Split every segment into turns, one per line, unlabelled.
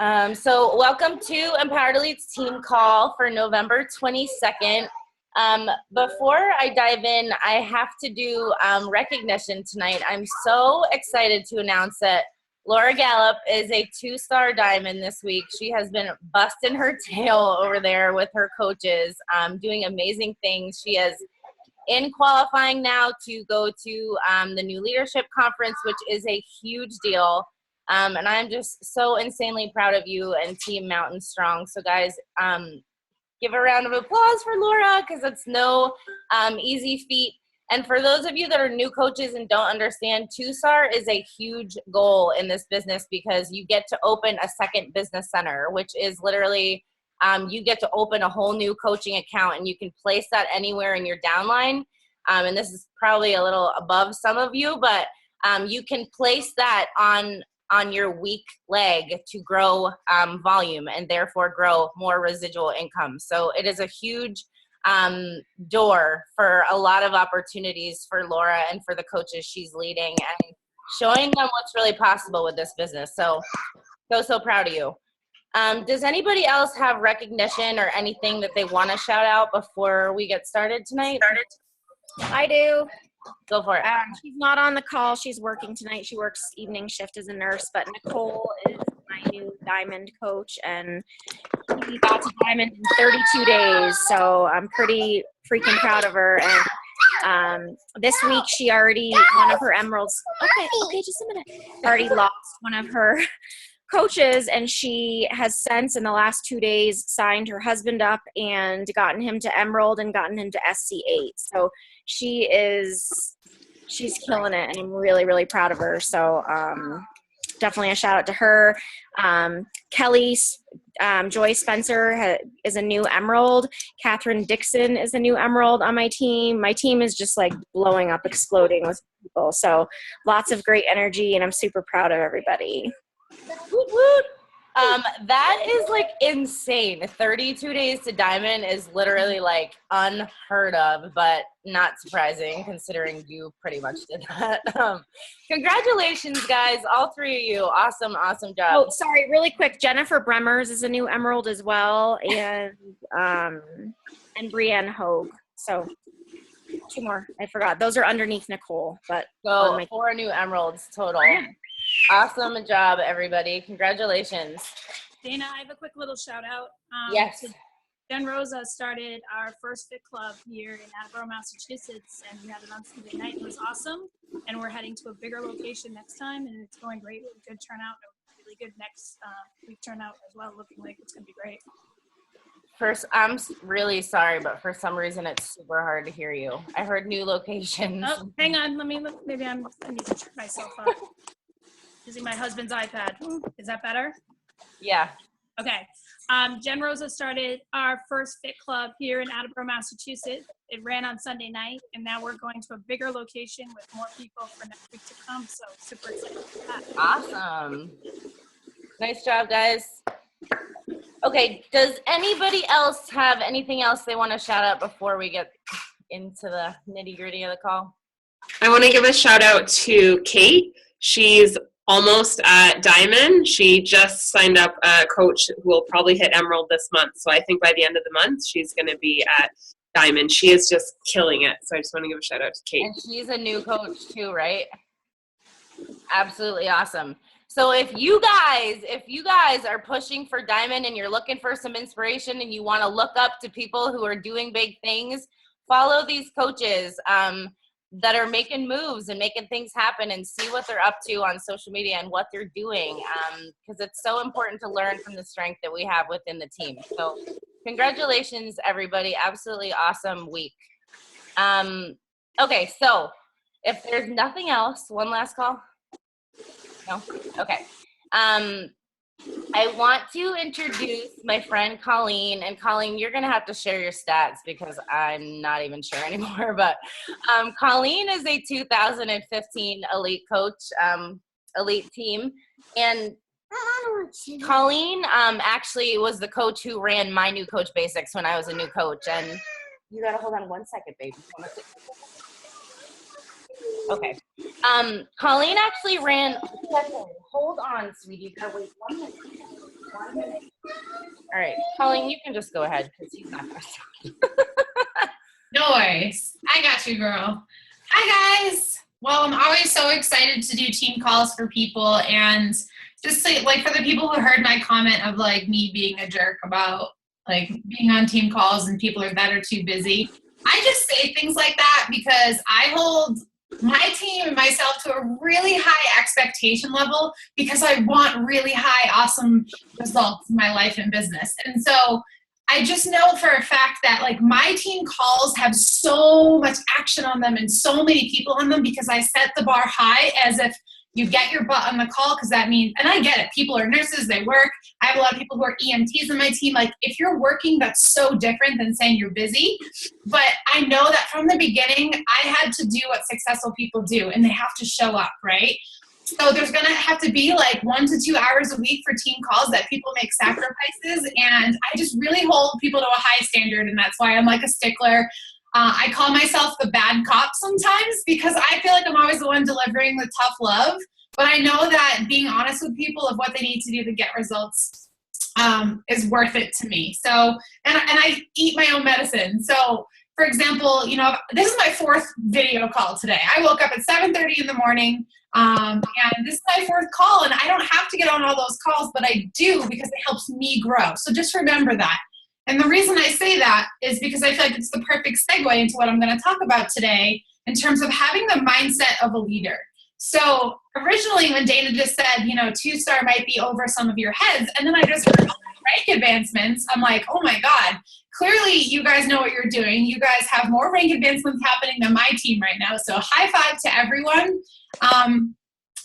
So welcome to Empowered Elite's team call for November 22nd. Before I dive in, I have to do recognition tonight. I'm so excited to announce that Laura Gallup is a 2-star diamond this week. She has been busting her tail over there with her coaches, doing amazing things. She is in qualifying now to go to the New Leadership Conference, which is a huge deal. And I'm just so insanely proud of you and Team Mountain Strong. So guys, give a round of applause for Laura, because it's no easy feat. And for those of you that are new coaches and don't understand, 2-star is a huge goal in this business, because you get to open a second business center, which is literally you get to open a whole new coaching account, and you can place that anywhere in your downline. And this is probably a little above some of you, but you can place that on your weak leg to grow volume and therefore grow more residual income. So it is a huge door for a lot of opportunities for Laura and for the coaches she's leading, and showing them what's really possible with this business. So proud of you. Does anybody else have recognition or anything that they want to shout out before we get started tonight?
I do.
Go for it.
She's not on the call. She's working tonight. She works evening shift as a nurse, but Nicole is my new diamond coach, and she got to diamond in 32 days. So I'm pretty freaking proud of her. And this week she already, one of her emeralds. Okay, just a minute. Already lost one of her coaches, and she has since in the last 2 days signed her husband up and gotten him to emerald and gotten him to SC8. So she's killing it, and I'm really, really proud of her. So definitely a shout out to her. Kelly Joy Spencer is a new emerald. Catherine Dixon is a new emerald on my team. My team is just like blowing up, exploding with people. So lots of great energy, and I'm super proud of everybody.
Woot, woot. That is like insane. 32 days to diamond is literally like unheard of, but not surprising considering you pretty much did that. Congratulations, guys, all three of you. Awesome job.
Oh, sorry, really quick. Jennifer Bremmers is a new emerald as well, and Brienne Hogue. So 2 more. I forgot. Those are underneath Nicole, but
so 4 new emeralds total. Awesome job, everybody. Congratulations.
Dana, I have a quick little shout out.
Yes.
Jen Rosa started our first Fit Club here in Attleboro, Massachusetts, and we had it on Sunday night. It was awesome. And we're heading to a bigger location next time, and it's going great. Good turnout, really good next week turnout as well. Looking like it's going to be great.
First, I'm really sorry, but for some reason it's super hard to hear you. I heard new locations.
Oh, hang on. Let me look. Maybe I need to turn myself up. Using my husband's iPad. Is that better?
Yeah.
Okay. Jen Rosa started our first Fit Club here in Attleboro, Massachusetts. It ran on Sunday night, and now we're going to a bigger location with more people for next week to come. So super excited for that.
Awesome. Nice job, guys. Okay. Does anybody else have anything else they want to shout out before we get into the nitty-gritty of the call?
I want to give a shout out to Kate. She's almost at Diamond. She just signed up a coach who will probably hit Emerald this month. So I think by the end of the month, she's going to be at Diamond. She is just killing it. So I just want to give a shout out to Kate.
And she's a new coach too, right? Absolutely awesome. So if you guys are pushing for Diamond and you're looking for some inspiration and you want to look up to people who are doing big things, follow these coaches that are making moves and making things happen, and see what they're up to on social media and what they're doing, because it's so important to learn from the strength that we have within the team. So congratulations, everybody. Absolutely awesome week. Okay, so if there's nothing else, one last call? No? Okay. I want to introduce my friend Colleen, and Colleen, you're going to have to share your stats because I'm not even sure anymore, but Colleen is a 2015 elite coach, elite team, and Colleen actually was the coach who ran my new coach basics when I was a new coach, and you got to hold on 1 second, baby. Okay. Colleen actually ran, hold on, sweetie, you gotta wait 1 minute. All right, Colleen, you can just go ahead because he's not going to talk.
No worries. I got you, girl. Hi, guys. Well, I'm always so excited to do team calls for people, and just like for the people who heard my comment of like me being a jerk about like being on team calls and people that are too busy. I just say things like that because I hold my team and myself to a really high expectation level because I want really high, awesome results in my life and business. And so I just know for a fact that like my team calls have so much action on them and so many people on them because I set the bar high as if you get your butt on the call, because that means, and I get it, people are nurses, they work. I have a lot of people who are EMTs in my team. Like if you're working, that's so different than saying you're busy. But I know that from the beginning, I had to do what successful people do, and they have to show up, right? So there's gonna have to be like 1 to 2 hours a week for team calls that people make sacrifices. And I just really hold people to a high standard, and that's why I'm like a stickler. I call myself the bad cop sometimes because I feel like I'm always the one delivering the tough love. But I know that being honest with people of what they need to do to get results is worth it to me. So, and I eat my own medicine. So, for example, you know, this is my 4th video call today. I woke up at 7:30 in the morning, and this is my 4th call, and I don't have to get on all those calls, but I do because it helps me grow. So just remember that. And the reason I say that is because I feel like it's the perfect segue into what I'm going to talk about today in terms of having the mindset of a leader. So originally when Dana just said, you know, 2-star might be over some of your heads, and then I just heard rank advancements, I'm like, oh my God, clearly you guys know what you're doing. You guys have more rank advancements happening than my team right now. So high five to everyone.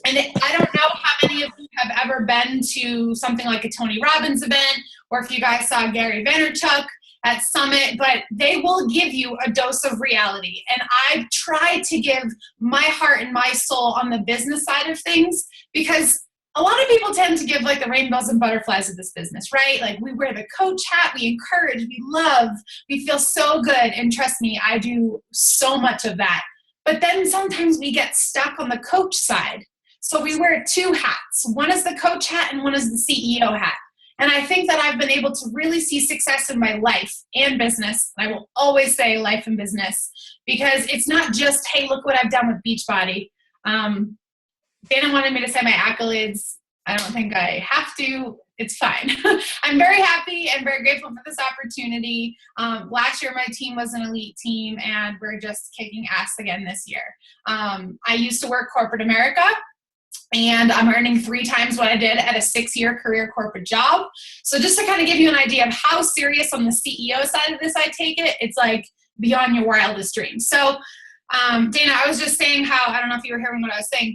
And I don't know how many of you have ever been to something like a Tony Robbins event, or if you guys saw Gary Vaynerchuk at Summit, but they will give you a dose of reality. And I've tried to give my heart and my soul on the business side of things because a lot of people tend to give like the rainbows and butterflies of this business, right? Like we wear the coach hat, we encourage, we love, we feel so good. And trust me, I do so much of that. But then sometimes we get stuck on the coach side. So we wear 2 hats. One is the coach hat and one is the CEO hat. And I think that I've been able to really see success in my life and business. I will always say life and business because it's not just, hey, look what I've done with Beachbody. Dana wanted me to say my accolades. I don't think I have to. It's fine. I'm very happy and very grateful for this opportunity. Last year, my team was an elite team, and we're just kicking ass again this year. I used to work corporate America, and I'm earning 3 times what I did at a 6-year career corporate job. So just to kind of give you an idea of how serious on the CEO side of this I take it, it's like beyond your wildest dreams. So Dana, I was just saying how, I don't know if you were hearing what I was saying,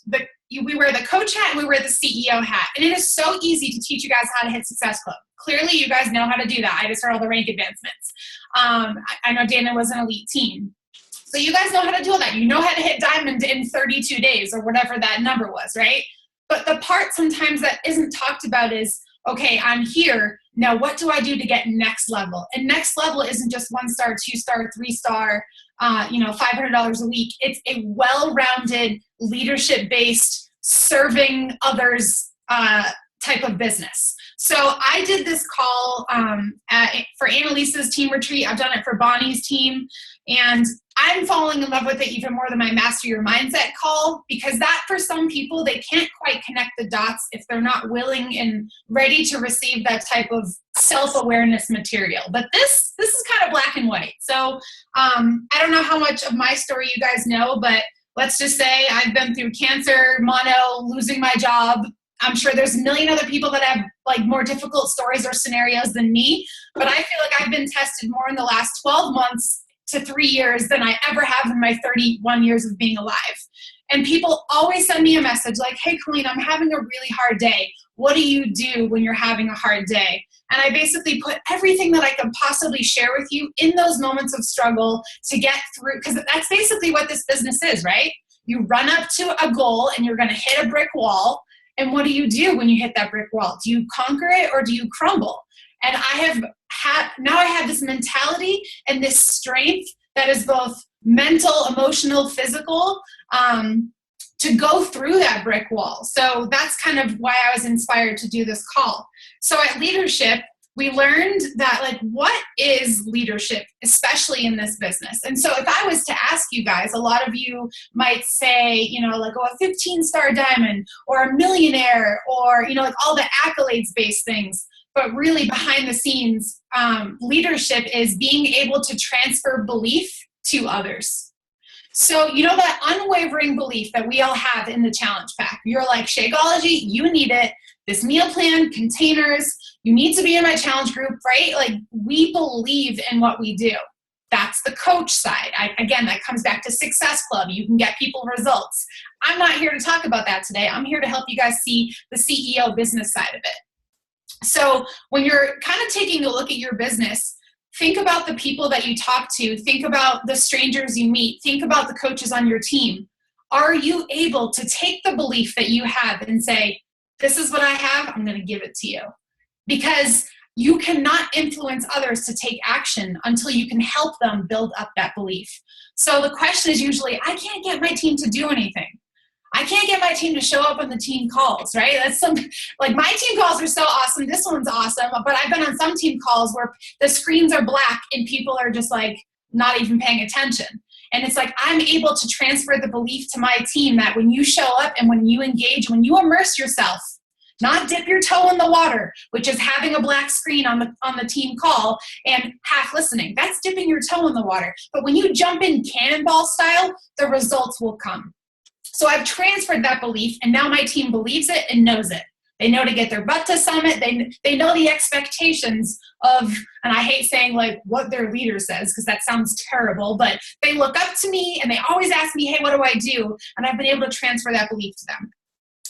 but we wear the coach hat and we wear the CEO hat. And it is so easy to teach you guys how to hit Success Club. Clearly, you guys know how to do that. I just heard all the rank advancements. I know Dana was an elite team. So you guys know how to do all that. You know how to hit diamond in 32 days or whatever that number was, right? But the part sometimes that isn't talked about is, okay, I'm here. Now what do I do to get next level? And next level isn't just 1-star, 2-star, 3-star, $500 a week. It's a well-rounded, leadership-based, serving others type of business. So I did this call for Annalisa's team retreat. I've done it for Bonnie's team. And I'm falling in love with it even more than my Master Your Mindset call, because that for some people, they can't quite connect the dots if they're not willing and ready to receive that type of self-awareness material. But this is kind of black and white. So I don't know how much of my story you guys know, but let's just say I've been through cancer, mono, losing my job. I'm sure there's a million other people that have like more difficult stories or scenarios than me, but I feel like I've been tested more in the last 12 months to 3 years than I ever have in my 31 years of being alive. And people always send me a message like, hey, Colleen, I'm having a really hard day. What do you do when you're having a hard day? And I basically put everything that I could possibly share with you in those moments of struggle to get through, because that's basically what this business is, right? You run up to a goal and you're going to hit a brick wall. And what do you do when you hit that brick wall? Do you conquer it or do you crumble? And I have this mentality and this strength that is both mental, emotional, physical, to go through that brick wall. So that's kind of why I was inspired to do this call. So at Leadership, we learned that, like, what is leadership, especially in this business? And so if I was to ask you guys, a lot of you might say, you know, like, oh, a 15-star diamond or a millionaire or, you know, like all the accolades-based things. But really behind the scenes, leadership is being able to transfer belief to others. So, you know, that unwavering belief that we all have in the challenge pack. You're like, Shakeology, you need it. This meal plan, containers, you need to be in my challenge group, right? Like, we believe in what we do. That's the coach side. Again, that comes back to Success Club. You can get people results. I'm not here to talk about that today. I'm here to help you guys see the CEO business side of it. So when you're kind of taking a look at your business, think about the people that you talk to. Think about the strangers you meet. Think about the coaches on your team. Are you able to take the belief that you have and say, this is what I have, I'm going to give it to you? Because you cannot influence others to take action until you can help them build up that belief. So the question is usually, I can't get my team to do anything. I can't get my team to show up on the team calls, right? That's like, my team calls are so awesome. This one's awesome. But I've been on some team calls where the screens are black and people are just like not even paying attention. And it's like, I'm able to transfer the belief to my team that when you show up and when you engage, when you immerse yourself, not dip your toe in the water, which is having a black screen on the team call and half listening. That's dipping your toe in the water. But when you jump in cannonball style, the results will come. So I've transferred that belief, and now my team believes it and knows it. They know to get their butt to summit. They know the expectations of, and I hate saying like what their leader says because that sounds terrible, but they look up to me and they always ask me, hey, what do I do? And I've been able to transfer that belief to them.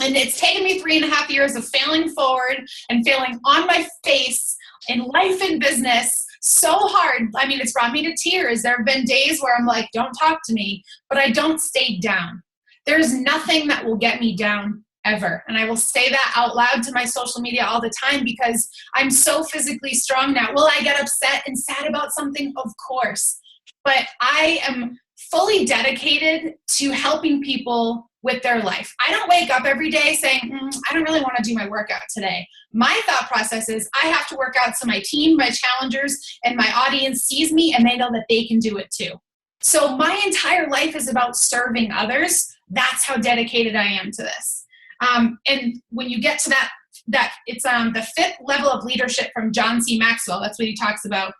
And it's taken me 3.5 years of failing forward and failing on my face in life and business so hard. I mean, it's brought me to tears. There have been days where I'm like, don't talk to me, but I don't stay down. There's nothing that will get me down ever. And I will say that out loud to my social media all the time because I'm so physically strong now. Will I get upset and sad about something? Of course. But I am fully dedicated to helping people with their life. I don't wake up every day saying, I don't really want to do my workout today. My thought process is I have to work out so my team, my challengers, and my audience sees me and they know that they can do it too. So my entire life is about serving others. That's how dedicated I am to this. And when you get to that it's the 5th level of leadership from John C. Maxwell. That's what he talks about.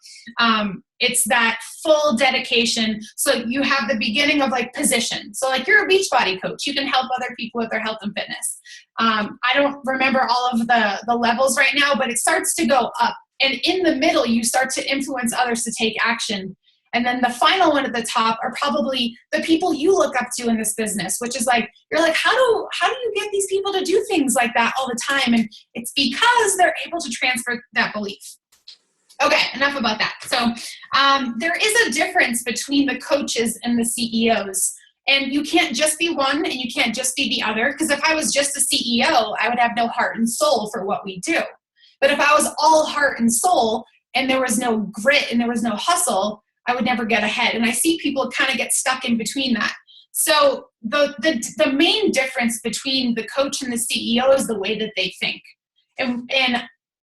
It's that full dedication. So you have the beginning of like position. So like you're a Beachbody coach. You can help other people with their health and fitness. I don't remember all of the levels right now, but it starts to go up. And in the middle, you start to influence others to take action. And then the final one at the top are probably the people you look up to in this business, which is like, you're like, how do you get these people to do things like that all the time? And it's because they're able to transfer that belief. Okay, enough about that. So there is a difference between the coaches and the CEOs. And you can't just be one and you can't just be the other. Because if I was just a CEO, I would have no heart and soul for what we do. But if I was all heart and soul and there was no grit and there was no hustle, I would never get ahead. And I see people kind of get stuck in between that. So the main difference between the coach and the CEO is the way that they think. And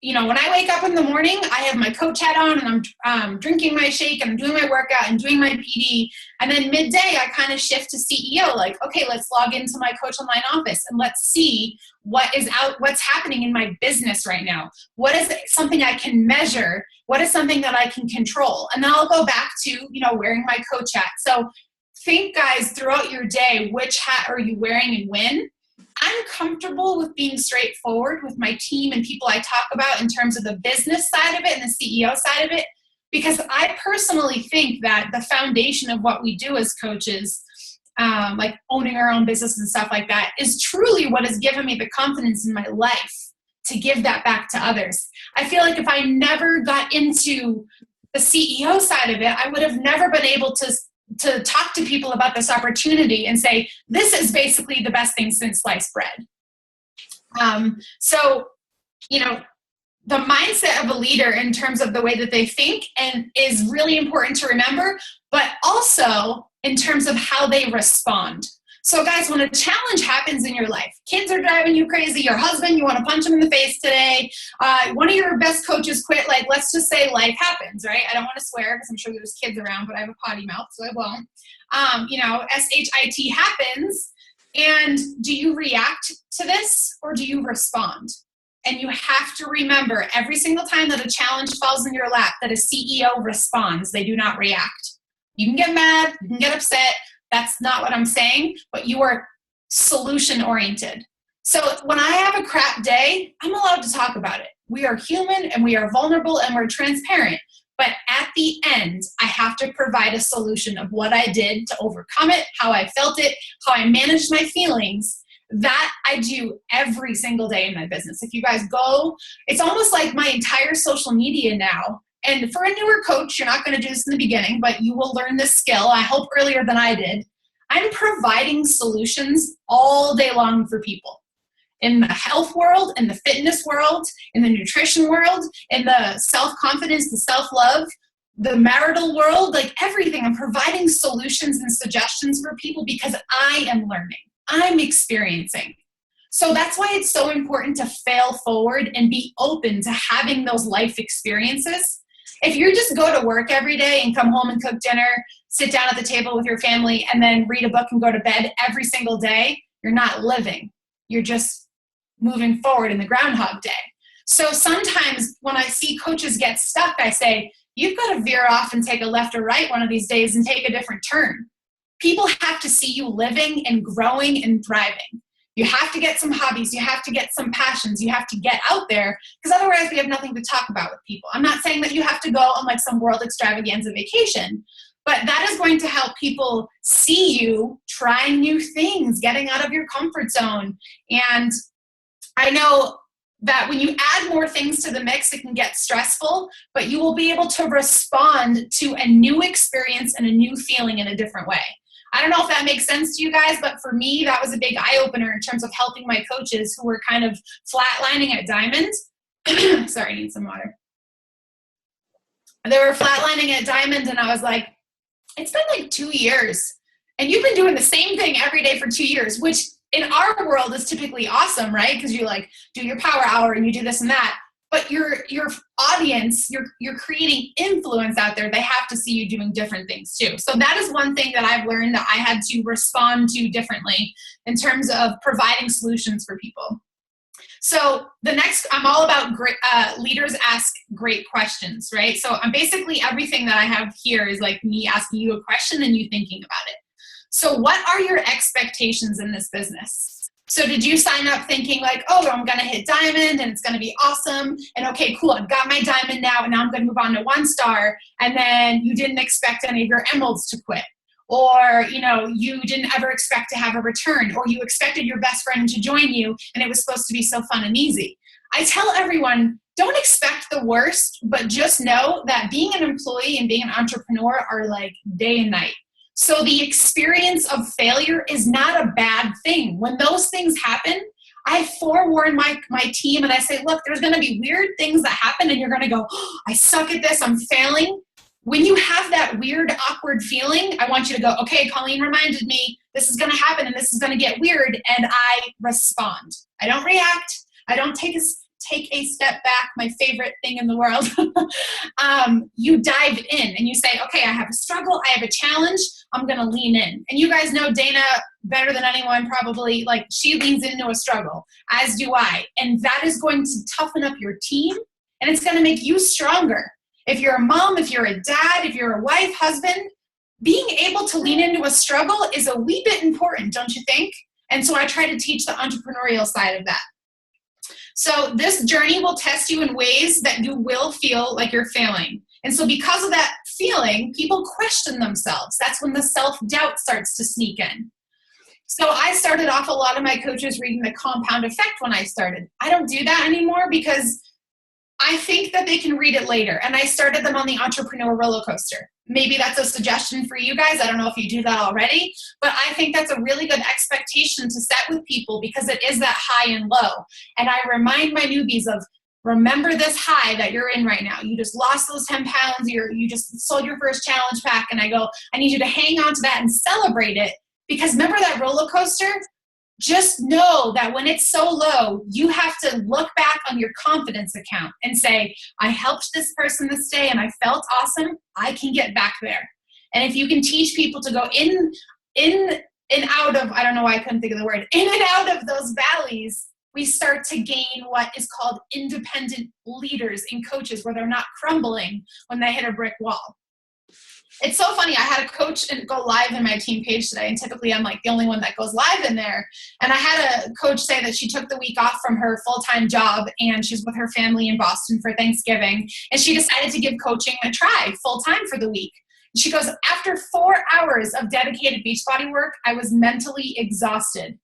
you know, when I wake up in the morning, I have my coach hat on and I'm drinking my shake and I'm doing my workout and doing my PD. And then midday, I kind of shift to CEO, like, okay, let's log into my Coach Online office and let's see what's happening in my business right now. What is something I can measure? What is something that I can control? And then I'll go back to, you know, wearing my coach hat. So think, guys, throughout your day, which hat are you wearing and when? I'm comfortable with being straightforward with my team and people I talk about in terms of the business side of it and the CEO side of it, because I personally think that the foundation of what we do as coaches, like owning our own business and stuff like that, is truly what has given me the confidence in my life to give that back to others. I feel like if I never got into the CEO side of it, I would have never been able to talk to people about this opportunity and say, this is basically the best thing since sliced bread. So, you know, the mindset of a leader in terms of the way that they think and is really important to remember, but also in terms of how they respond. So guys, when a challenge happens in your life, kids are driving you crazy, your husband, you want to punch him in the face today, one of your best coaches quit, like let's just say life happens, right? I don't want to swear because I'm sure there's kids around, but I have a potty mouth, so I won't. SHIT happens, and do you react to this or do you respond? And you have to remember every single time that a challenge falls in your lap that a CEO responds, they do not react. You can get mad, you can get upset. That's not what I'm saying, but you are solution oriented. So when I have a crap day, I'm allowed to talk about it. We are human and we are vulnerable and we're transparent. But at the end, I have to provide a solution of what I did to overcome it, how I felt it, how I managed my feelings. That I do every single day in my business. If you guys go, it's almost like my entire social media now. And for a newer coach, you're not going to do this in the beginning, but you will learn this skill, I hope earlier than I did. I'm providing solutions all day long for people. In the health world, in the fitness world, in the nutrition world, in the self-confidence, the self-love, the marital world, like everything. I'm providing solutions and suggestions for people because I am learning. I'm experiencing. So that's why it's so important to fail forward and be open to having those life experiences. If you just go to work every day and come home and cook dinner, sit down at the table with your family, and then read a book and go to bed every single day, you're not living. You're just moving forward in the Groundhog Day. So sometimes when I see coaches get stuck, I say, you've got to veer off and take a left or right one of these days and take a different turn. People have to see you living and growing and thriving. You have to get some hobbies. You have to get some passions. You have to get out there because otherwise we have nothing to talk about with people. I'm not saying that you have to go on like some world extravaganza vacation, but that is going to help people see you trying new things, getting out of your comfort zone. And I know that when you add more things to the mix, it can get stressful, but you will be able to respond to a new experience and a new feeling in a different way. I don't know if that makes sense to you guys, but for me, that was a big eye-opener in terms of helping my coaches who were kind of flatlining at Diamond. Sorry, I need some water. They were flatlining at Diamond, and I was like, it's been like 2 years, and you've been doing the same thing every day for 2 years, which in our world is typically awesome, right? Because you like do your power hour and you do this and that. But your audience, you're creating influence out there. They have to see you doing different things too. So that is one thing that I've learned that I had to respond to differently in terms of providing solutions for people. So the next, I'm all about great, leaders ask great questions, right? So I'm basically everything that I have here is like me asking you a question and you thinking about it. So what are your expectations in this business? So did you sign up thinking like, oh, I'm going to hit Diamond and it's going to be awesome. And okay, cool, I've got my Diamond now and now I'm going to move on to 1 star. And then you didn't expect any of your emeralds to quit. Or, you didn't ever expect to have a return. Or you expected your best friend to join you and it was supposed to be so fun and easy. I tell everyone, don't expect the worst, but just know that being an employee and being an entrepreneur are like day and night. So the experience of failure is not a bad thing. When those things happen, I forewarn my team and I say, look, there's going to be weird things that happen and you're going to go, oh, I suck at this, I'm failing. When you have that weird, awkward feeling, I want you to go, okay, Colleen reminded me this is going to happen and this is going to get weird, and I respond. I don't react. I don't take a step back, my favorite thing in the world. You dive in and you say, okay, I have a struggle, I have a challenge, I'm going to lean in. And you guys know Dana better than anyone probably, like she leans into a struggle, as do I. And that is going to toughen up your team and it's going to make you stronger. If you're a mom, if you're a dad, if you're a wife, husband, being able to lean into a struggle is a wee bit important, don't you think? And so I try to teach the entrepreneurial side of that. So this journey will test you in ways that you will feel like you're failing. And so because of that feeling, people question themselves. That's when the self-doubt starts to sneak in. So I started off a lot of my coaches reading The Compound Effect when I started. I don't do that anymore because I think that they can read it later. And I started them on the Entrepreneur Roller Coaster. Maybe that's a suggestion for you guys. I don't know if you do that already, but I think that's a really good expectation to set with people because it is that high and low. And I remind my newbies of, remember this high that you're in right now. You just lost those 10 pounds. You just sold your first challenge pack. And I go, I need you to hang on to that and celebrate it Because remember that roller coaster? Just know that when it's so low, you have to look back on your confidence account and say, I helped this person this day and I felt awesome. I can get back there. And if you can teach people to go in and out of, I don't know why I couldn't think of the word, in and out of those valleys, we start to gain what is called independent leaders and coaches, where they're not crumbling when they hit a brick wall. It's so funny. I had a coach go live in my team page today, and typically I'm like the only one that goes live in there. And I had a coach say that she took the week off from her full-time job and she's with her family in Boston for Thanksgiving. And she decided to give coaching a try full-time for the week. She goes, after 4 hours of dedicated Beachbody work, I was mentally exhausted.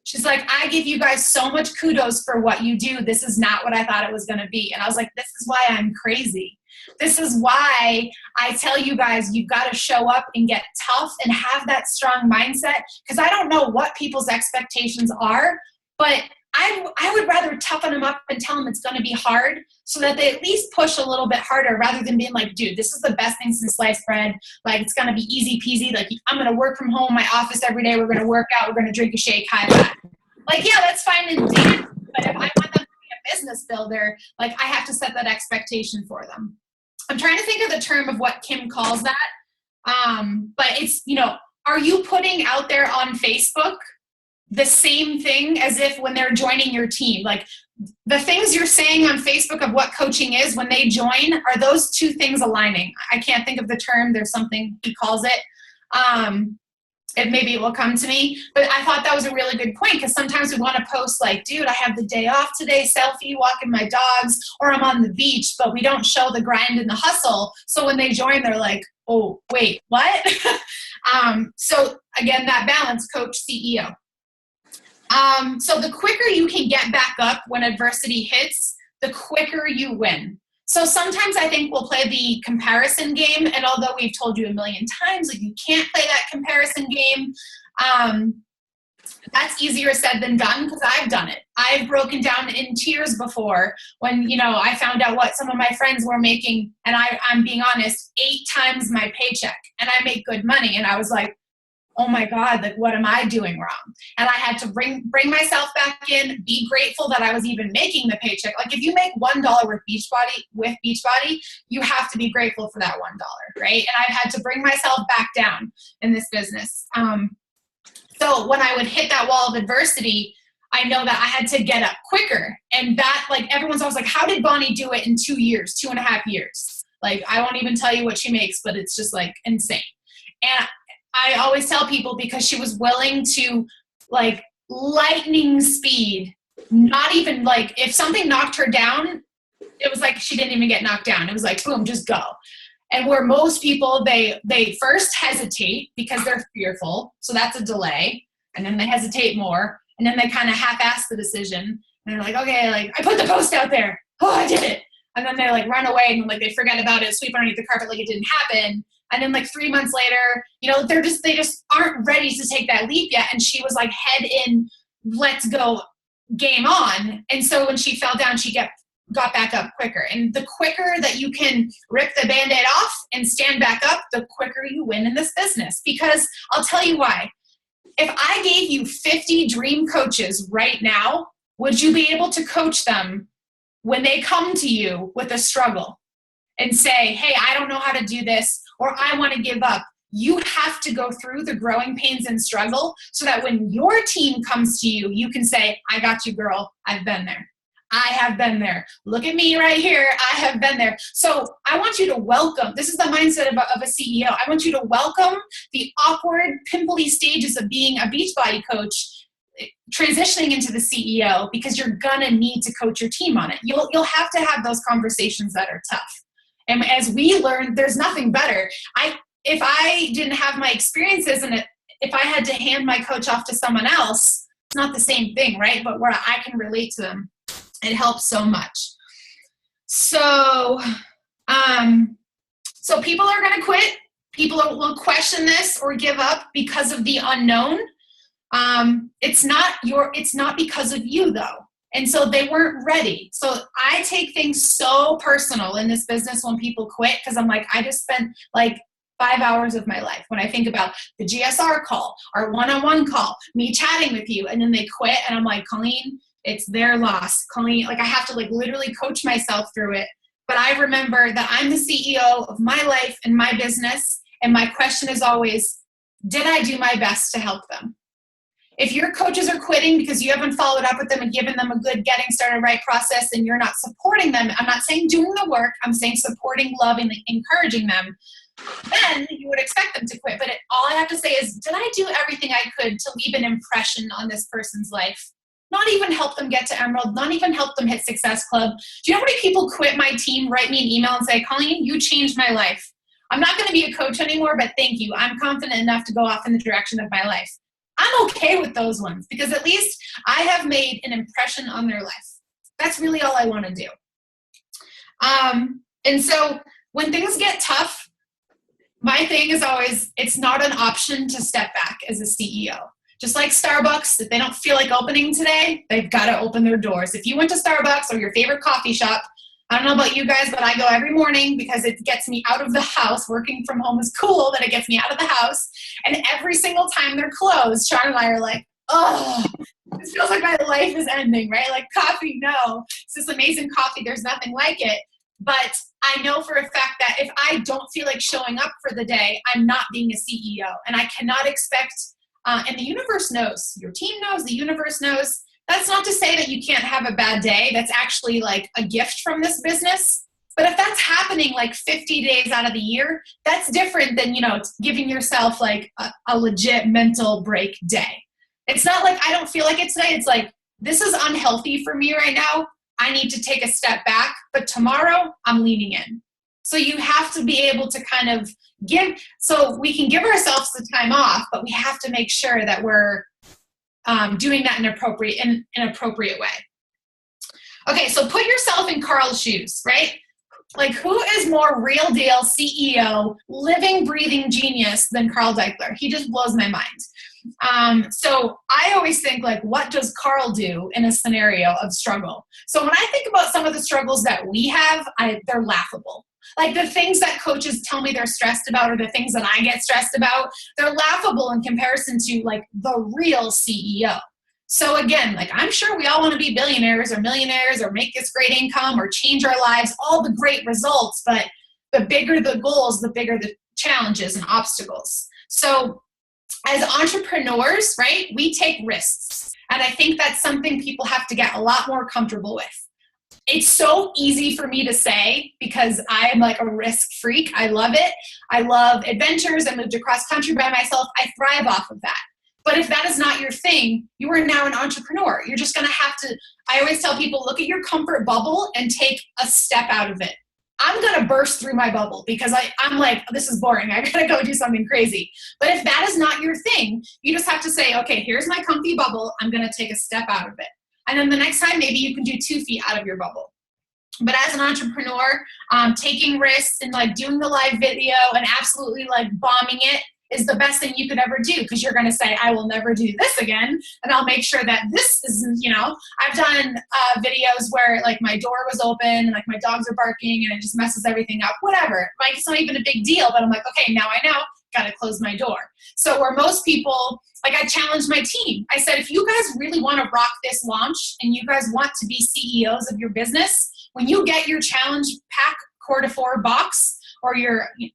She's like, I give you guys so much kudos for what you do. This is not what I thought it was going to be. And I was like, this is why I'm crazy. This is why I tell you guys, you've got to show up and get tough and have that strong mindset. Because I don't know what people's expectations are, but I would rather toughen them up and tell them it's going to be hard so that they at least push a little bit harder, rather than being like, dude, this is the best thing since sliced bread. Like, it's going to be easy peasy. Like, I'm going to work from home, my office every day. We're going to work out. We're going to drink a shake, high five. Like, yeah, that's fine and dandy. But if I want them to be a business builder, like, I have to set that expectation for them. I'm trying to think of the term of what Kim calls that. But it's, are you putting out there on Facebook the same thing as if when they're joining your team? Like, the things you're saying on Facebook of what coaching is, when they join, are those two things aligning? I can't think of the term. There's something he calls it. Maybe it will come to me. But I thought that was a really good point, because sometimes we want to post like, dude, I have the day off today, selfie, walking my dogs, or I'm on the beach, but we don't show the grind and the hustle. So when they join, they're like, oh, wait, what? So again, that balance, coach, CEO. So the quicker you can get back up when adversity hits, the quicker you win. So sometimes I think we'll play the comparison game, and although we've told you a million times, like, you can't play that comparison game, that's easier said than done, because I've done it. I've broken down in tears before when, I found out what some of my friends were making, and I'm being honest, 8 times my paycheck, and I make good money, and I was like, oh my God, like, what am I doing wrong? And I had to bring myself back in, be grateful that I was even making the paycheck. Like, if you make $1 with Beachbody, you have to be grateful for that $1, right? And I've had to bring myself back down in this business. So when I would hit that wall of adversity, I know that I had to get up quicker. And that, like, everyone's always like, how did Bonnie do it in 2 years, 2.5 years? Like, I won't even tell you what she makes, but it's just like insane. And I always tell people, because she was willing to, like, lightning speed, not even like, if something knocked her down, it was like she didn't even get knocked down. It was like, boom, just go. And where most people, they first hesitate because they're fearful. So that's a delay. And then they hesitate more. And then they kind of half-ass the decision. And they're like, okay, like, I put the post out there. Oh, I did it. And then they, like, run away and, like, they forget about it, sweep underneath the carpet like it didn't happen. And then, like, 3 months later, they just aren't ready to take that leap yet. And she was like, head in, let's go, game on. And so when she fell down, she got back up quicker. And the quicker that you can rip the Band-Aid off and stand back up, the quicker you win in this business. Because I'll tell you why. If I gave you 50 dream coaches right now, would you be able to coach them when they come to you with a struggle and say, hey, I don't know how to do this, or I want to give up? You have to go through the growing pains and struggle so that when your team comes to you, you can say, I got you, girl. I've been there. I have been there. Look at me right here. I have been there. So I want you to welcome, this is the mindset of a CEO. I want you to welcome the awkward, pimply stages of being a Beachbody coach, transitioning into the CEO, because you're going to need to coach your team on it. You'll have to have those conversations that are tough. And as we learn, there's nothing better. If I didn't have my experiences in it, if I had to hand my coach off to someone else, it's not the same thing, right? But where I can relate to them, it helps so much. So, so people are going to quit. People will question this or give up because of the unknown. It's not because of you, though. And so they weren't ready. So I take things so personal in this business when people quit, because I'm like, I just spent like 5 hours of my life. When I think about the GSR call, our one-on-one call, me chatting with you, and then they quit, and I'm like, Colleen, it's their loss. Colleen, like I have to like literally coach myself through it. But I remember that I'm the CEO of my life and my business, and my question is always, did I do my best to help them? If your coaches are quitting because you haven't followed up with them and given them a good getting started right process and you're not supporting them, I'm not saying doing the work, I'm saying supporting, loving, encouraging them, then you would expect them to quit. But all I have to say is, did I do everything I could to leave an impression on this person's life? Not even help them get to Emerald, not even help them hit Success Club. Do you know how many people quit my team, write me an email and say, Colleen, you changed my life. I'm not going to be a coach anymore, but thank you. I'm confident enough to go off in the direction of my life. I'm okay with those ones because at least I have made an impression on their life. That's really all I want to do. And so when things get tough, my thing is always, it's not an option to step back as a CEO. Just like Starbucks, if they don't feel like opening today, they've got to open their doors. If you went to Starbucks or your favorite coffee shop, I don't know about you guys, but I go every morning because it gets me out of the house. Working from home is cool, that it gets me out of the house. And every single time they're closed, Sean and I are like, oh, this feels like my life is ending, right? Like coffee, no. It's this amazing coffee. There's nothing like it. But I know for a fact that if I don't feel like showing up for the day, I'm not being a CEO. And I cannot expect, and the universe knows, your team knows, the universe knows. That's not to say that you can't have a bad day. That's actually like a gift from this business. But if that's happening like 50 days out of the year, that's different than, giving yourself like a legit mental break day. It's not like I don't feel like it today. It's like, this is unhealthy for me right now. I need to take a step back, but tomorrow I'm leaning in. So you have to be able to kind of so we can give ourselves the time off, but we have to make sure that we're doing that in an appropriate way. Okay, so put yourself in Carl's shoes, right? Like, who is more real deal CEO, living, breathing genius than Carl Deichler? He just blows my mind. So I always think, like, what does Carl do in a scenario of struggle? So when I think about some of the struggles that we have, they're laughable. Like the things that coaches tell me they're stressed about or the things that I get stressed about, they're laughable in comparison to like the real CEO. So again, like I'm sure we all want to be billionaires or millionaires or make this great income or change our lives, all the great results, but the bigger the goals, the bigger the challenges and obstacles. So as entrepreneurs, right, we take risks. And I think that's something people have to get a lot more comfortable with. It's so easy for me to say because I am like a risk freak. I love it. I love adventures. I moved across country by myself. I thrive off of that. But if that is not your thing, you are now an entrepreneur. You're just going to have to, I always tell people, look at your comfort bubble and take a step out of it. I'm going to burst through my bubble because I'm like, this is boring. I got to go do something crazy. But if that is not your thing, you just have to say, okay, here's my comfy bubble. I'm going to take a step out of it. And then the next time, maybe you can do 2 feet out of your bubble. But as an entrepreneur, taking risks and like doing the live video and absolutely like bombing it is the best thing you could ever do because you're going to say, I will never do this again. And I'll make sure that this isn't, I've done videos where like my door was open and like my dogs are barking and it just messes everything up, whatever. Like it's not even a big deal, but I'm like, okay, now I know, got to close my door. So where most people, like I challenged my team. I said, if you guys really want to rock this launch and you guys want to be CEOs of your business, when you get your challenge pack core to 4 box, or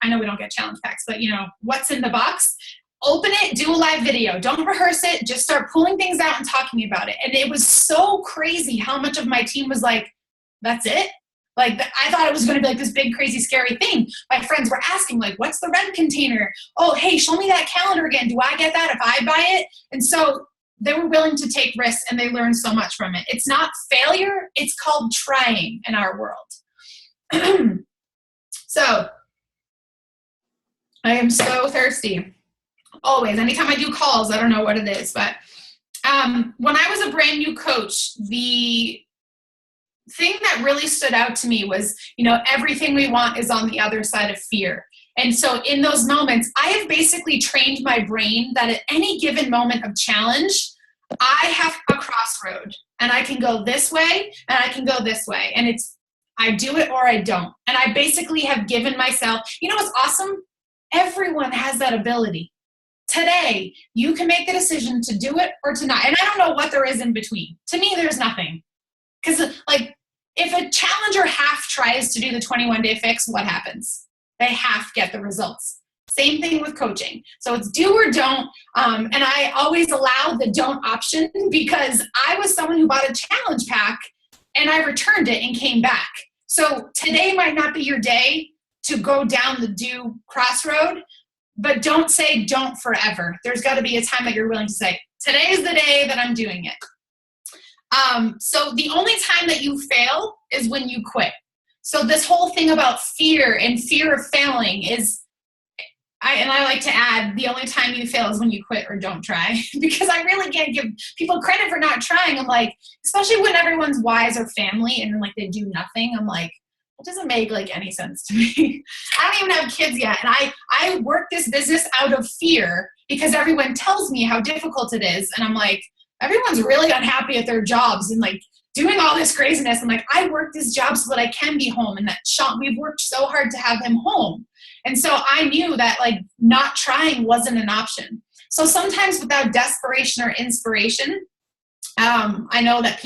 I know we don't get challenge packs, but what's in the box, open it, do a live video. Don't rehearse it. Just start pulling things out and talking about it. And it was so crazy how much of my team was like, that's it? Like, I thought it was going to be like this big, crazy, scary thing. My friends were asking, like, what's the red container? Oh, hey, show me that calendar again. Do I get that if I buy it? And so they were willing to take risks and they learned so much from it. It's not failure. It's called trying in our world. So I am so thirsty. Always. Anytime I do calls, I don't know what it is. But when I was a brand new coach, the thing that really stood out to me was, everything we want is on the other side of fear. And so in those moments, I have basically trained my brain that at any given moment of challenge, I have a crossroad and I can go this way and I can go this way. And I do it or I don't. And I basically have given myself, what's awesome? Everyone has that ability. Today, you can make the decision to do it or to not. And I don't know what there is in between. To me, there's nothing. Because, like, if a challenger half tries to do the 21-day fix, what happens? They half get the results. Same thing with coaching. So it's do or don't. And I always allow the don't option because I was someone who bought a challenge pack and I returned it and came back. So today might not be your day to go down the do crossroad, but don't say don't forever. There's got to be a time that you're willing to say, today is the day that I'm doing it. So the only time that you fail is when you quit. So this whole thing about fear and fear of failing is, I like to add, the only time you fail is when you quit or don't try. Because I really can't give people credit for not trying. I'm like, especially when everyone's wives or family and like they do nothing, I'm like, it doesn't make like any sense to me. I don't even have kids yet. And I work this business out of fear because everyone tells me how difficult it is. And I'm like, everyone's really unhappy at their jobs and like doing all this craziness. I'm like, I work this job so that I can be home. And that Sean, we've worked so hard to have him home. And so I knew that like not trying wasn't an option. So sometimes without desperation or inspiration, I know that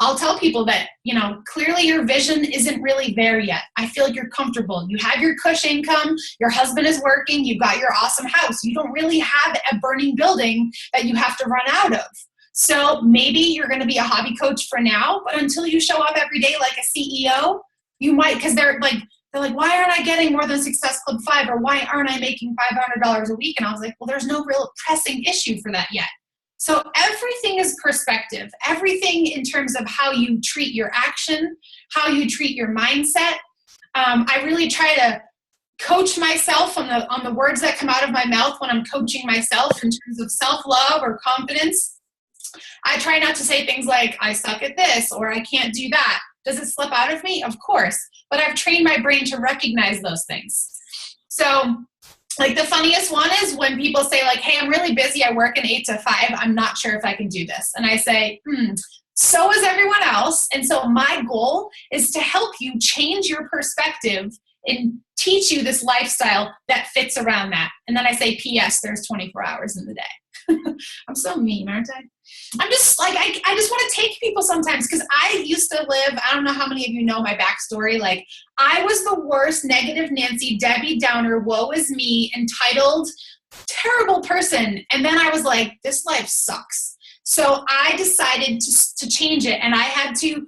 I'll tell people that, you know, clearly your vision isn't really there yet. I feel like you're comfortable. You have your cush income, your husband is working, you've got your awesome house. You don't really have a burning building that you have to run out of. So maybe you're going to be a hobby coach for now, but until you show up every day like a CEO, you might, because they're like, why aren't I getting more than Success Club 5? Or why aren't I making $500 a week? And I was like, well, there's no real pressing issue for that yet. So everything is perspective. Everything in terms of how you treat your action, how you treat your mindset. I really try to coach myself on the words that come out of my mouth when I'm coaching myself in terms of self-love or confidence. I try not to say things like, I suck at this, or I can't do that. Does it slip out of me? Of course. But I've trained my brain to recognize those things. So like the funniest one is when people say like, hey, I'm really busy. I work an 8 to 5. I'm not sure if I can do this. And I say, so is everyone else. And so my goal is to help you change your perspective and teach you this lifestyle that fits around that. And then I say, P.S., there's 24 hours in the day. I'm so mean, aren't I? I'm just like, I just want to take people sometimes because I used to live, I don't know how many of you know my backstory. Like I was the worst negative Nancy, Debbie Downer, woe is me, entitled, terrible person. And then I was like, this life sucks. So I decided to change it. And I had to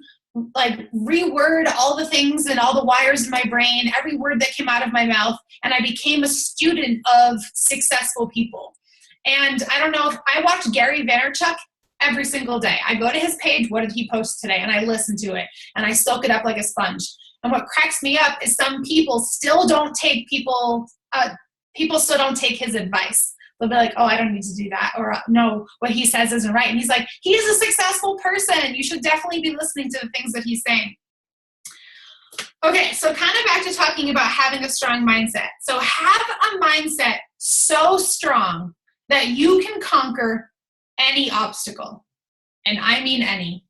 like reword all the things and all the wires in my brain, every word that came out of my mouth. And I became a student of successful people. And I don't know if I watch Gary Vaynerchuk every single day. I go to his page, what did he post today? And I listen to it and I soak it up like a sponge. And what cracks me up is some people still don't take people still don't take his advice. They'll be like, oh, I don't need to do that. Or no, what he says isn't right. And he's like, he's a successful person. You should definitely be listening to the things that he's saying. Okay, so kind of back to talking about having a strong mindset. So have a mindset so strong that you can conquer any obstacle. And I mean any.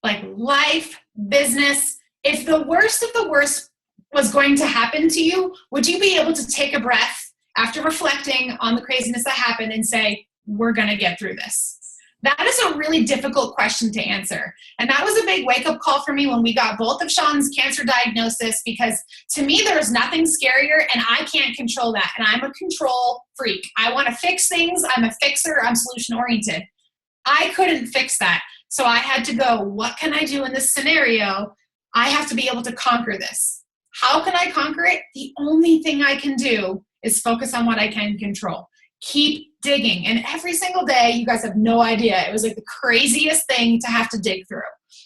Like life, business. If the worst of the worst was going to happen to you, would you be able to take a breath after reflecting on the craziness that happened and say, we're going to get through this? That is a really difficult question to answer. And that was a big wake-up call for me when we got both of Sean's cancer diagnosis, because to me, there is nothing scarier and I can't control that. And I'm a control freak. I want to fix things. I'm a fixer. I'm solution-oriented. I couldn't fix that. So I had to go, what can I do in this scenario? I have to be able to conquer this. How can I conquer it? The only thing I can do is focus on what I can control. Keep digging. And every single day, you guys have no idea. It was like the craziest thing to have to dig through.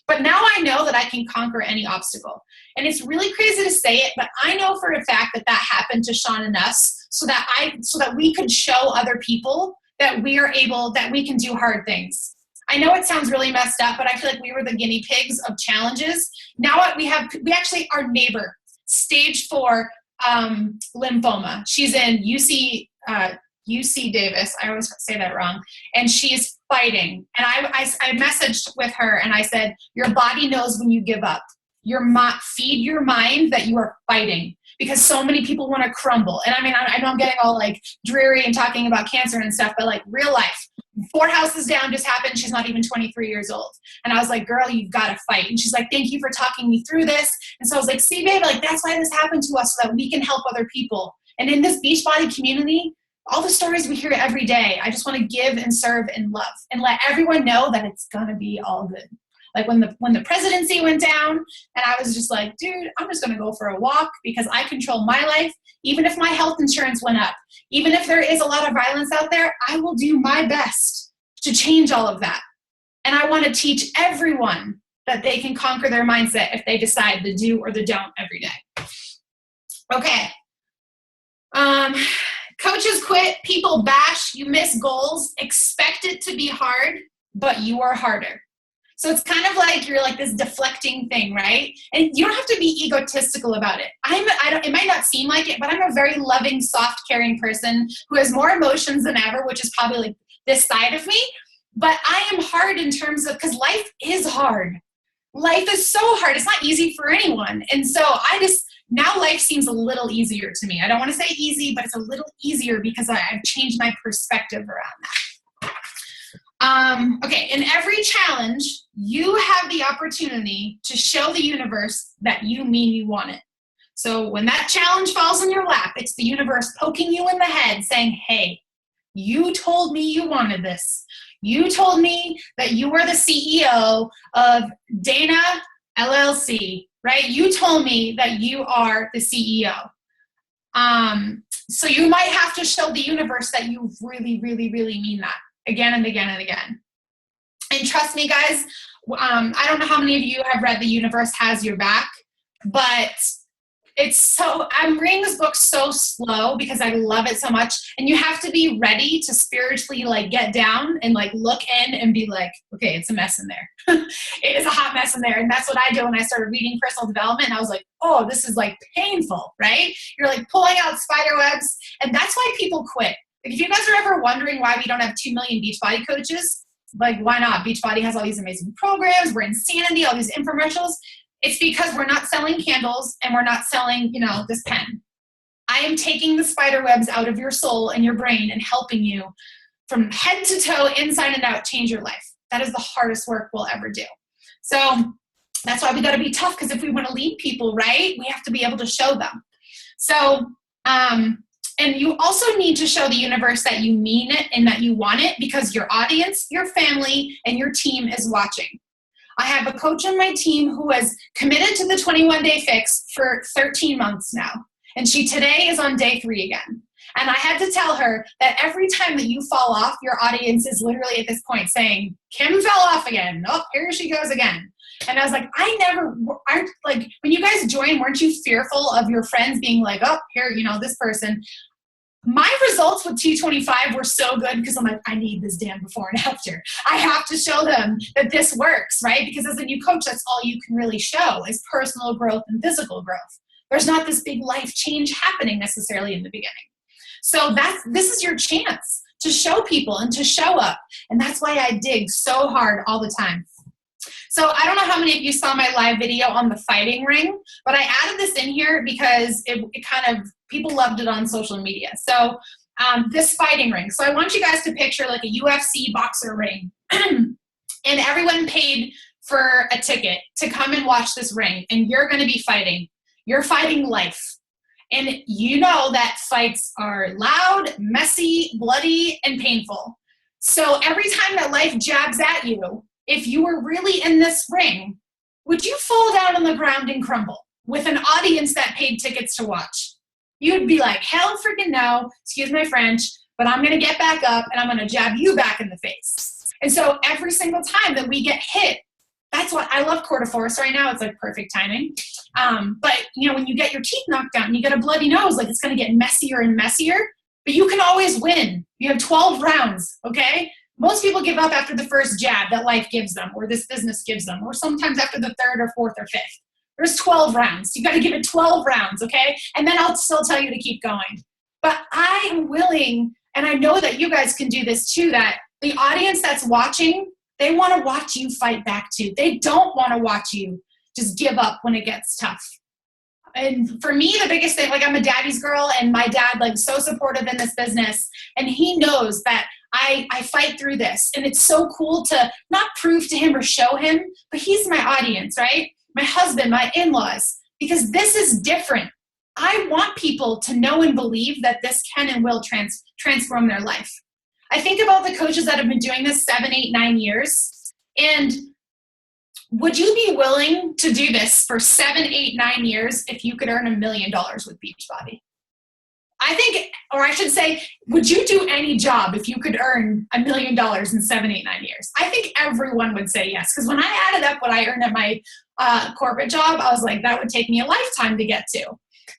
But now I know that I can conquer any obstacle. And it's really crazy to say it, but I know for a fact that that happened to Sean and us so that we could show other people that we are able, that we can do hard things. I know it sounds really messed up, but I feel like we were the guinea pigs of challenges. Now we actually, our neighbor, stage 4 lymphoma. She's in UC Davis. I always say that wrong. And she's fighting. And I messaged with her and I said, your body knows when you give up. feed your mind that you are fighting, because so many people want to crumble. And I mean, I know I'm getting all like dreary and talking about cancer and stuff, but like real life, 4 houses down just happened. She's not even 23 years old. And I was like, girl, you've got to fight. And she's like, thank you for talking me through this. And so I was like, see, babe, like that's why this happened to us, so that we can help other people. And in this Beachbody community, all the stories we hear every day, I just want to give and serve and love and let everyone know that it's going to be all good. Like when the presidency went down and I was just like, dude, I'm just going to go for a walk because I control my life. Even if my health insurance went up, even if there is a lot of violence out there, I will do my best to change all of that. And I want to teach everyone that they can conquer their mindset if they decide the do or the don't every day. Okay. Coaches quit, people bash, you miss goals, expect it to be hard, but you are harder. So it's kind of like you're like this deflecting thing, right? And you don't have to be egotistical about it. It might not seem like it, but I'm a very loving, soft, caring person who has more emotions than ever, which is probably like this side of me. But I am hard in terms of, because life is hard. Life is so hard. It's not easy for anyone. And so now life seems a little easier to me. I don't want to say easy, but it's a little easier because I've changed my perspective around that. Okay, in every challenge, you have the opportunity to show the universe that you mean you want it. So when that challenge falls in your lap, it's the universe poking you in the head saying, hey, you told me you wanted this. You told me that you were the CEO of Dana LLC, right? You told me that you are the CEO. So you might have to show the universe that you really, really, really mean that again and again and again. And trust me, guys, I don't know how many of you have read The Universe Has Your Back, but I'm reading this book so slow because I love it so much. And you have to be ready to spiritually like get down and like look in and be like, okay, it's a mess in there. It is a hot mess in there. And that's what I do when I started reading personal development. And I was like, oh, this is like painful, right? You're like pulling out spider webs. And that's why people quit. Like if you guys are ever wondering why we don't have 2 million Beachbody coaches, like why not? Beachbody has all these amazing programs. We're Insanity, all these infomercials. It's because we're not selling candles and we're not selling, this pen. I am taking the spider webs out of your soul and your brain and helping you from head to toe, inside and out, change your life. That is the hardest work we'll ever do. So that's why we got to be tough, because if we want to lead people, right, we have to be able to show them. So, and you also need to show the universe that you mean it and that you want it, because your audience, your family, and your team is watching. I have a coach on my team who has committed to the 21-day fix for 13 months now. And she today is on day 3 again. And I had to tell her that every time that you fall off, your audience is literally at this point saying, Kim fell off again. Oh, here she goes again. And I was like, when you guys joined, weren't you fearful of your friends being like, oh, here, this person. My results with T25 were so good because I'm like, I need this damn before and after. I have to show them that this works, right? Because as a new coach, that's all you can really show is personal growth and physical growth. There's not this big life change happening necessarily in the beginning. So this is your chance to show people and to show up. And that's why I dig so hard all the time. So I don't know how many of you saw my live video on the fighting ring, but I added this in here because it kind of, people loved it on social media. So this fighting ring. So I want you guys to picture like a UFC boxer ring. And everyone paid for a ticket to come and watch this ring. And you're going to be fighting. You're fighting life. And you know that fights are loud, messy, bloody, and painful. So every time that life jabs at you, if you were really in this ring, would you fall down on the ground and crumble with an audience that paid tickets to watch? You'd be like, hell freaking no, excuse my French, but I'm going to get back up and I'm going to jab you back in the face. And so every single time that we get hit, that's what I love Cortiforce right now. It's like perfect timing. But when you get your teeth knocked out and you get a bloody nose, like it's going to get messier and messier, but you can always win. You have 12 rounds. Okay. Most people give up after the first jab that life gives them or this business gives them, or sometimes after the 3rd or 4th or 5th. There's 12 rounds. You got to give it 12 rounds, okay? And then I'll still tell you to keep going. But I am willing, and I know that you guys can do this too, that the audience that's watching, they want to watch you fight back too. They don't want to watch you just give up when it gets tough. And for me, the biggest thing, like I'm a daddy's girl, and my dad, like, so supportive in this business, and he knows that I fight through this, and it's so cool to not prove to him or show him, but he's my audience, right? My husband, my in-laws, because this is different. I want people to know and believe that this can and will transform their life. I think about the coaches that have been doing this 7, 8, 9 years, and would you be willing to do this for 7, 8, 9 years if you could earn $1 million with Beachbody? I think, or I should say, would you do any job if you could earn $1 million in 7, 8, 9 years? I think everyone would say yes. Because when I added up what I earned at my corporate job, I was like, that would take me a lifetime to get to.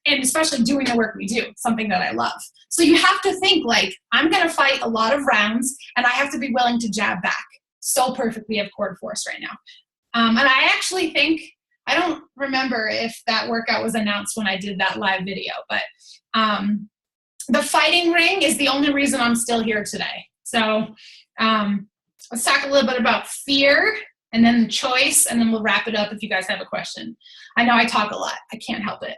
And especially doing the work we do, something that I love. So you have to think like, I'm going to fight a lot of rounds, and I have to be willing to jab back. So perfectly have cord force right now. And I actually think, I don't remember if that workout was announced when I did that live video, but the fighting ring is the only reason I'm still here today. So let's talk a little bit about fear, and then choice, and then we'll wrap it up if you guys have a question. I know I talk a lot. I can't help it.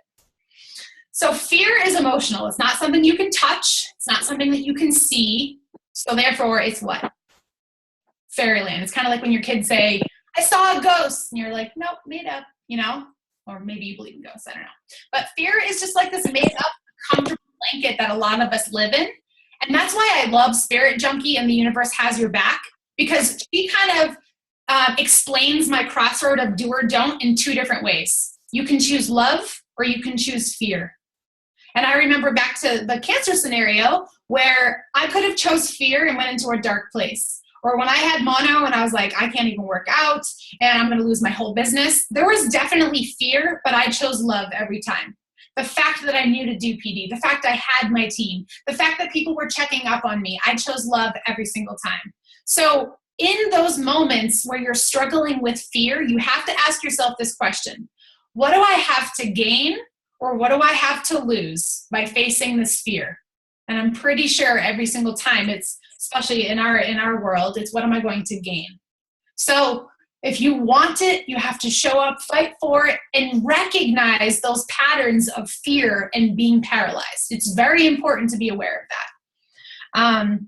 So fear is emotional. It's not something you can touch. It's not something that you can see. So therefore, it's what? Fairyland. It's kind of like when your kids say, I saw a ghost, and you're like, nope, made up, you know? Or maybe you believe in ghosts, I don't know. But fear is just like this made up, comfortable blanket that a lot of us live in. And that's why I love Spirit Junkie and The Universe Has Your Back, because she kind of explains my crossroad of do or don't in 2 different ways. You can choose love, or you can choose fear. And I remember back to the cancer scenario where I could have chose fear and went into a dark place. Or when I had mono and I was like, I can't even work out and I'm going to lose my whole business. There was definitely fear, but I chose love every time. The fact that I knew to do PD, the fact I had my team, the fact that people were checking up on me, I chose love every single time. So in those moments where you're struggling with fear, you have to ask yourself this question. What do I have to gain, or what do I have to lose by facing this fear? And I'm pretty sure every single time, it's, especially in our world, it's what am I going to gain? So if you want it, you have to show up, fight for it, and recognize those patterns of fear and being paralyzed. It's very important to be aware of that.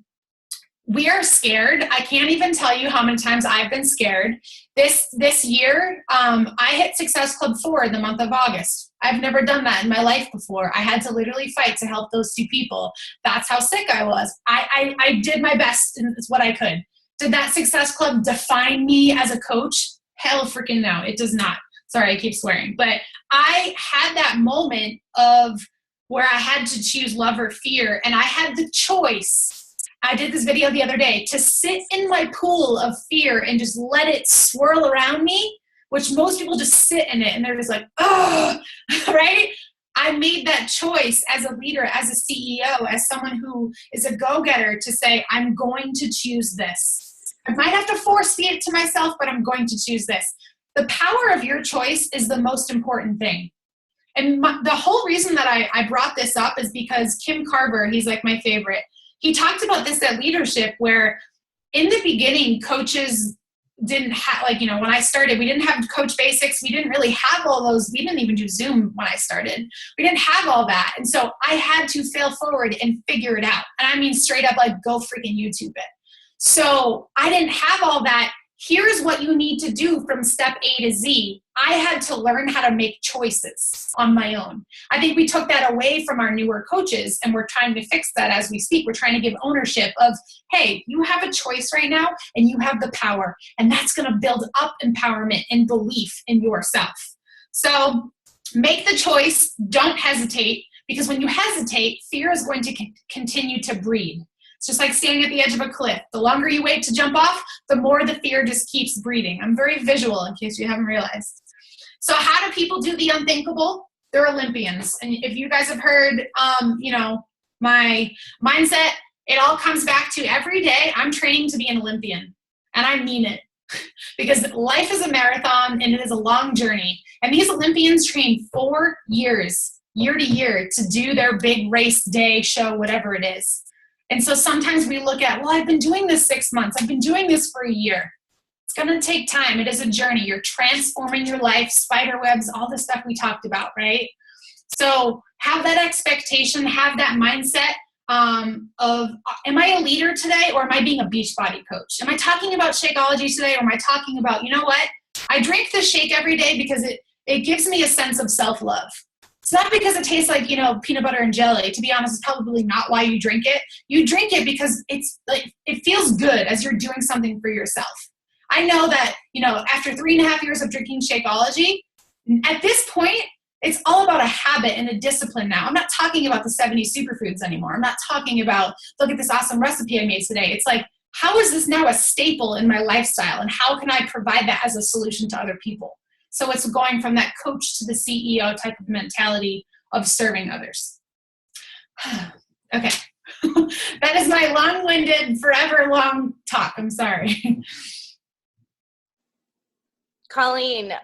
We are scared. I can't even tell you how many times I've been scared. This year, I hit Success Club 4 in the month of August. I've never done that in my life before. I had to literally fight to help those 2 people. That's how sick I was. I did my best, and it's what I could. Did that Success Club define me as a coach? Hell freaking no, it does not. Sorry, I keep swearing. But I had that moment of where I had to choose love or fear, and I had the choice. I did this video the other day to sit in my pool of fear and just let it swirl around me, which most people just sit in it and they're just like, oh, right? I made that choice as a leader, as a CEO, as someone who is a go-getter to say, I'm going to choose this. I might have to force feed it to myself, but I'm going to choose this. The power of your choice is the most important thing. And the whole reason that I brought this up is because Kim Carver, he's like my favorite, he talked about this at leadership where in the beginning, coaches didn't have, like, you know, when I started, we didn't have Coach Basics. We didn't really have all those. We didn't even do Zoom when I started. We didn't have all that. And so I had to fail forward and figure it out. And I mean, straight up, like, go freaking YouTube it. So I didn't have all that. Here's what you need to do from step A to Z. I had to learn how to make choices on my own. I think we took that away from our newer coaches, and we're trying to fix that as we speak. We're trying to give ownership of, hey, you have a choice right now, and you have the power, and that's going to build up empowerment and belief in yourself. So make the choice. Don't hesitate, because when you hesitate, fear is going to continue to breed. It's just like standing at the edge of a cliff. The longer you wait to jump off, the more the fear just keeps breeding. I'm very visual, in case you haven't realized. So how do people do the unthinkable? They're Olympians. And if you guys have heard, you know, my mindset, it all comes back to every day I'm training to be an Olympian. And I mean it. Because life is a marathon and it is a long journey. And these Olympians train 4 years, year to year, to do their big race day, show, whatever it is. And so sometimes we look at, well, I've been doing this 6 months. I've been doing this for a year. It's going to take time. It is a journey. You're transforming your life, spider webs, all the stuff we talked about, right? So have that expectation, have that mindset of, am I a leader today, or am I being a Beachbody coach? Am I talking about Shakeology today, or am I talking about, you know what? I drink this shake every day because it gives me a sense of self-love. It's not because it tastes like, peanut butter and jelly. To be honest, it's probably not why you drink it. You drink it because it's like, it feels good as you're doing something for yourself. I know that, after 3.5 years of drinking Shakeology, at this point, it's all about a habit and a discipline now. I'm not talking about the 70 superfoods anymore. I'm not talking about, look at this awesome recipe I made today. It's like, how is this now a staple in my lifestyle? And how can I provide that as a solution to other people? So it's going from that coach to the CEO type of mentality of serving others. Okay. That is my long-winded, forever long talk. I'm sorry.
Colleen,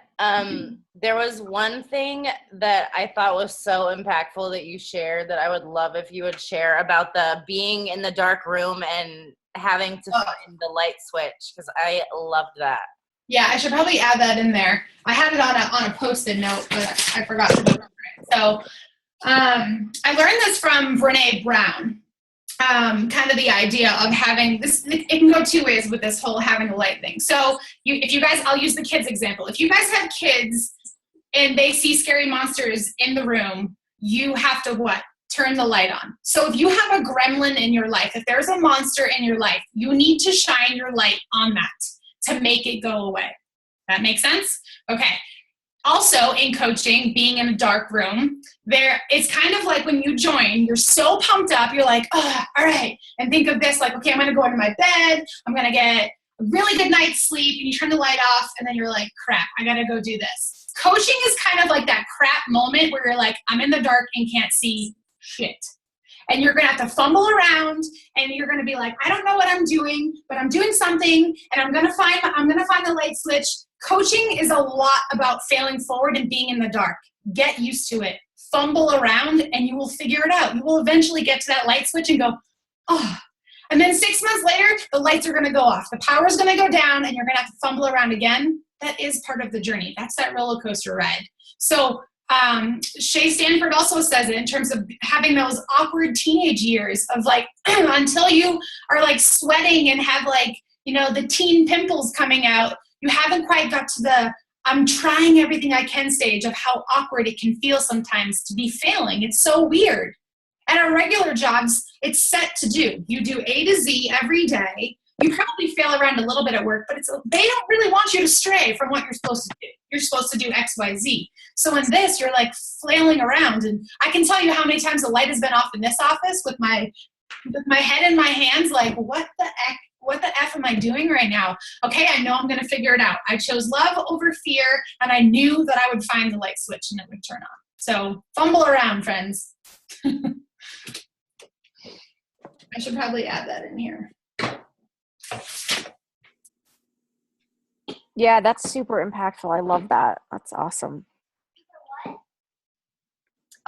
there was one thing that I thought was so impactful that you shared that I would love if you would share about the being in the dark room and having to find the light switch, because I loved that.
Yeah, I should probably add that in there. I had it on a Post-it note, but I forgot to remember it. So I learned this from Brene Brown. Kind of the idea of having this, it can go two ways with this whole having a light thing. So if you guys, I'll use the kids example. If you guys have kids and they see scary monsters in the room, you have to what? Turn the light on. So if you have a gremlin in your life, if there's a monster in your life, you need to shine your light on that to make it go away. That makes sense? Okay. Also, in coaching, being in a dark room, it's kind of like when you join, you're so pumped up, you're like, oh, all right. And think of this like, okay, I'm going to go into my bed, I'm going to get a really good night's sleep, and you turn the light off, and then you're like, crap, I got to go do this. Coaching is kind of like that crap moment where you're like, I'm in the dark and can't see shit. And you're going to have to fumble around, and you're going to be like, I don't know what I'm doing, but I'm doing something, and I'm going to find the light switch. Coaching is a lot about failing forward and being in the dark. Get used to it. Fumble around, and you will figure it out. You will eventually get to that light switch and go, oh. And then 6 months later, the lights are going to go off. The power's going to go down, and you're going to have to fumble around again. That is part of the journey. That's that roller coaster ride. So Shay Stanford also says it in terms of having those awkward teenage years of like, until you are like sweating and have like, the teen pimples coming out, you haven't quite got to the I'm trying everything I can stage of how awkward it can feel sometimes to be failing. It's so weird. At our regular jobs, it's set to do. You do A to Z every day. You probably fail around a little bit at work, but they don't really want you to stray from what you're supposed to do. You're supposed to do X, Y, Z. So in this, you're like flailing around. And I can tell you how many times the light has been off in this office with my head in my hands, like, what the F am I doing right now? Okay, I know I'm going to figure it out. I chose love over fear, and I knew that I would find the light switch and it would turn on. So fumble around, friends. I should probably add that in here.
Yeah, that's super impactful. I love that. That's awesome.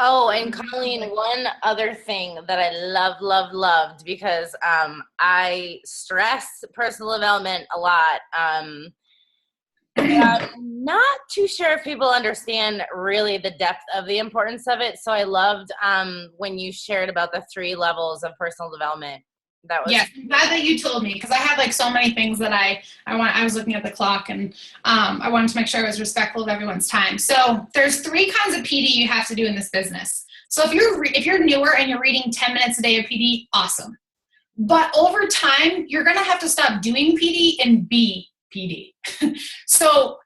Oh, and Colleen, one other thing that I loved, because I stress personal development a lot. I'm not too sure if people understand really the depth of the importance of it. So I loved when you shared about the 3 levels of personal development. That was
I'm glad that you told me, because I had like so many things that I was looking at the clock, and I wanted to make sure I was respectful of everyone's time. So there's 3 kinds of PD you have to do in this business. So if you're newer and you're reading 10 minutes a day of PD, awesome. But over time, you're going to have to stop doing PD and be PD. So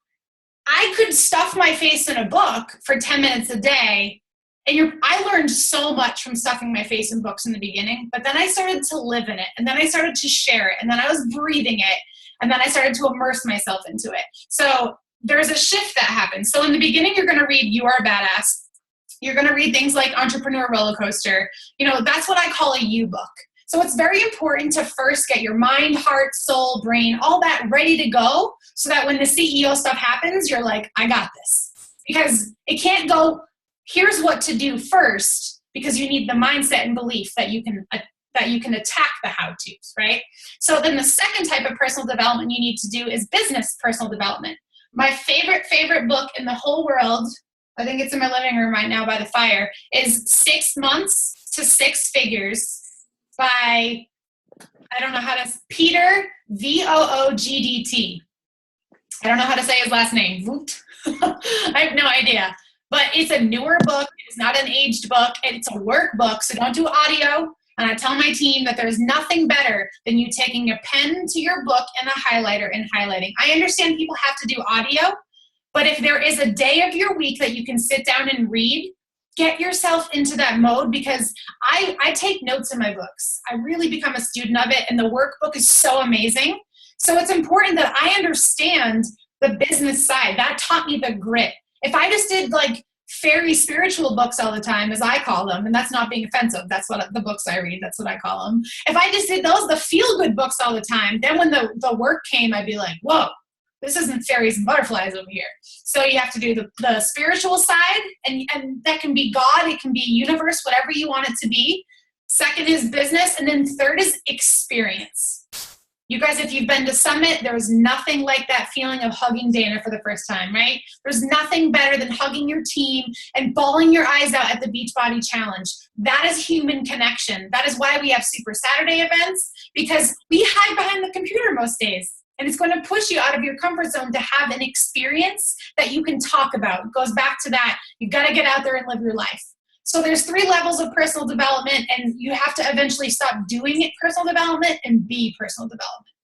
I could stuff my face in a book for 10 minutes a day. And I learned so much from stuffing my face in books in the beginning, but then I started to live in it, and then I started to share it, and then I was breathing it, and then I started to immerse myself into it. So there's a shift that happens. So in the beginning, you're going to read You Are a Badass. You're going to read things like Entrepreneur Roller Coaster. That's what I call a you book. So it's very important to first get your mind, heart, soul, brain, all that ready to go, so that when the CEO stuff happens, you're like, I got this. Because it can't go, here's what to do first, because you need the mindset and belief that you can that you can attack the how-tos, right? So then the second type of personal development you need to do is business personal development. My favorite book in the whole world, I think it's in my living room right now by the fire, is 6 Months to Six Figures by, I don't know how to, Peter Voogdt. I don't know how to say his last name. Voogdt. I have no idea. But it's a newer book. It's not an aged book. It's a workbook, so don't do audio. And I tell my team that there's nothing better than you taking a pen to your book and a highlighter and highlighting. I understand people have to do audio, but if there is a day of your week that you can sit down and read, get yourself into that mode, because I take notes in my books. I really become a student of it, and the workbook is so amazing. So it's important that I understand the business side. That taught me the grit. If I just did like fairy spiritual books all the time, as I call them, and that's not being offensive, that's what the books I read, that's what I call them. If I just did those, the feel-good books all the time, then when the work came, I'd be like, whoa, this isn't fairies and butterflies over here. So you have to do the spiritual side, and that can be God, it can be universe, whatever you want it to be. Second is business, and then third is experience. You guys, if you've been to Summit, there's nothing like that feeling of hugging Dana for the first time, right? There's nothing better than hugging your team and bawling your eyes out at the Beachbody Challenge. That is human connection. That is why we have Super Saturday events, because we hide behind the computer most days. And it's going to push you out of your comfort zone to have an experience that you can talk about. It goes back to that. You've got to get out there and live your life. So there's 3 levels of personal development, and you have to eventually stop doing it personal development and be personal development.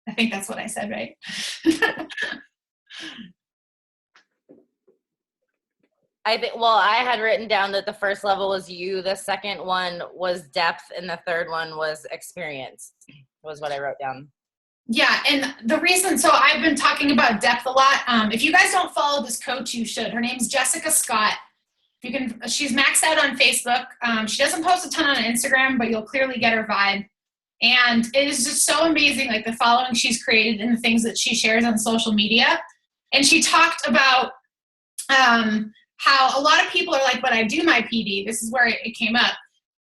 I think that's what I said, right?
I had written down that the first level was you, the second one was depth, and the third one was experience, was what I wrote down.
Yeah, and the reason, so I've been talking about depth a lot. If you guys don't follow this coach, you should. Her name's Jessica Scott. She's maxed out on Facebook. She doesn't post a ton on Instagram, but you'll clearly get her vibe. And it is just so amazing, like the following she's created and the things that she shares on social media. And she talked about how a lot of people are like, but I do my PD. This is where it came up.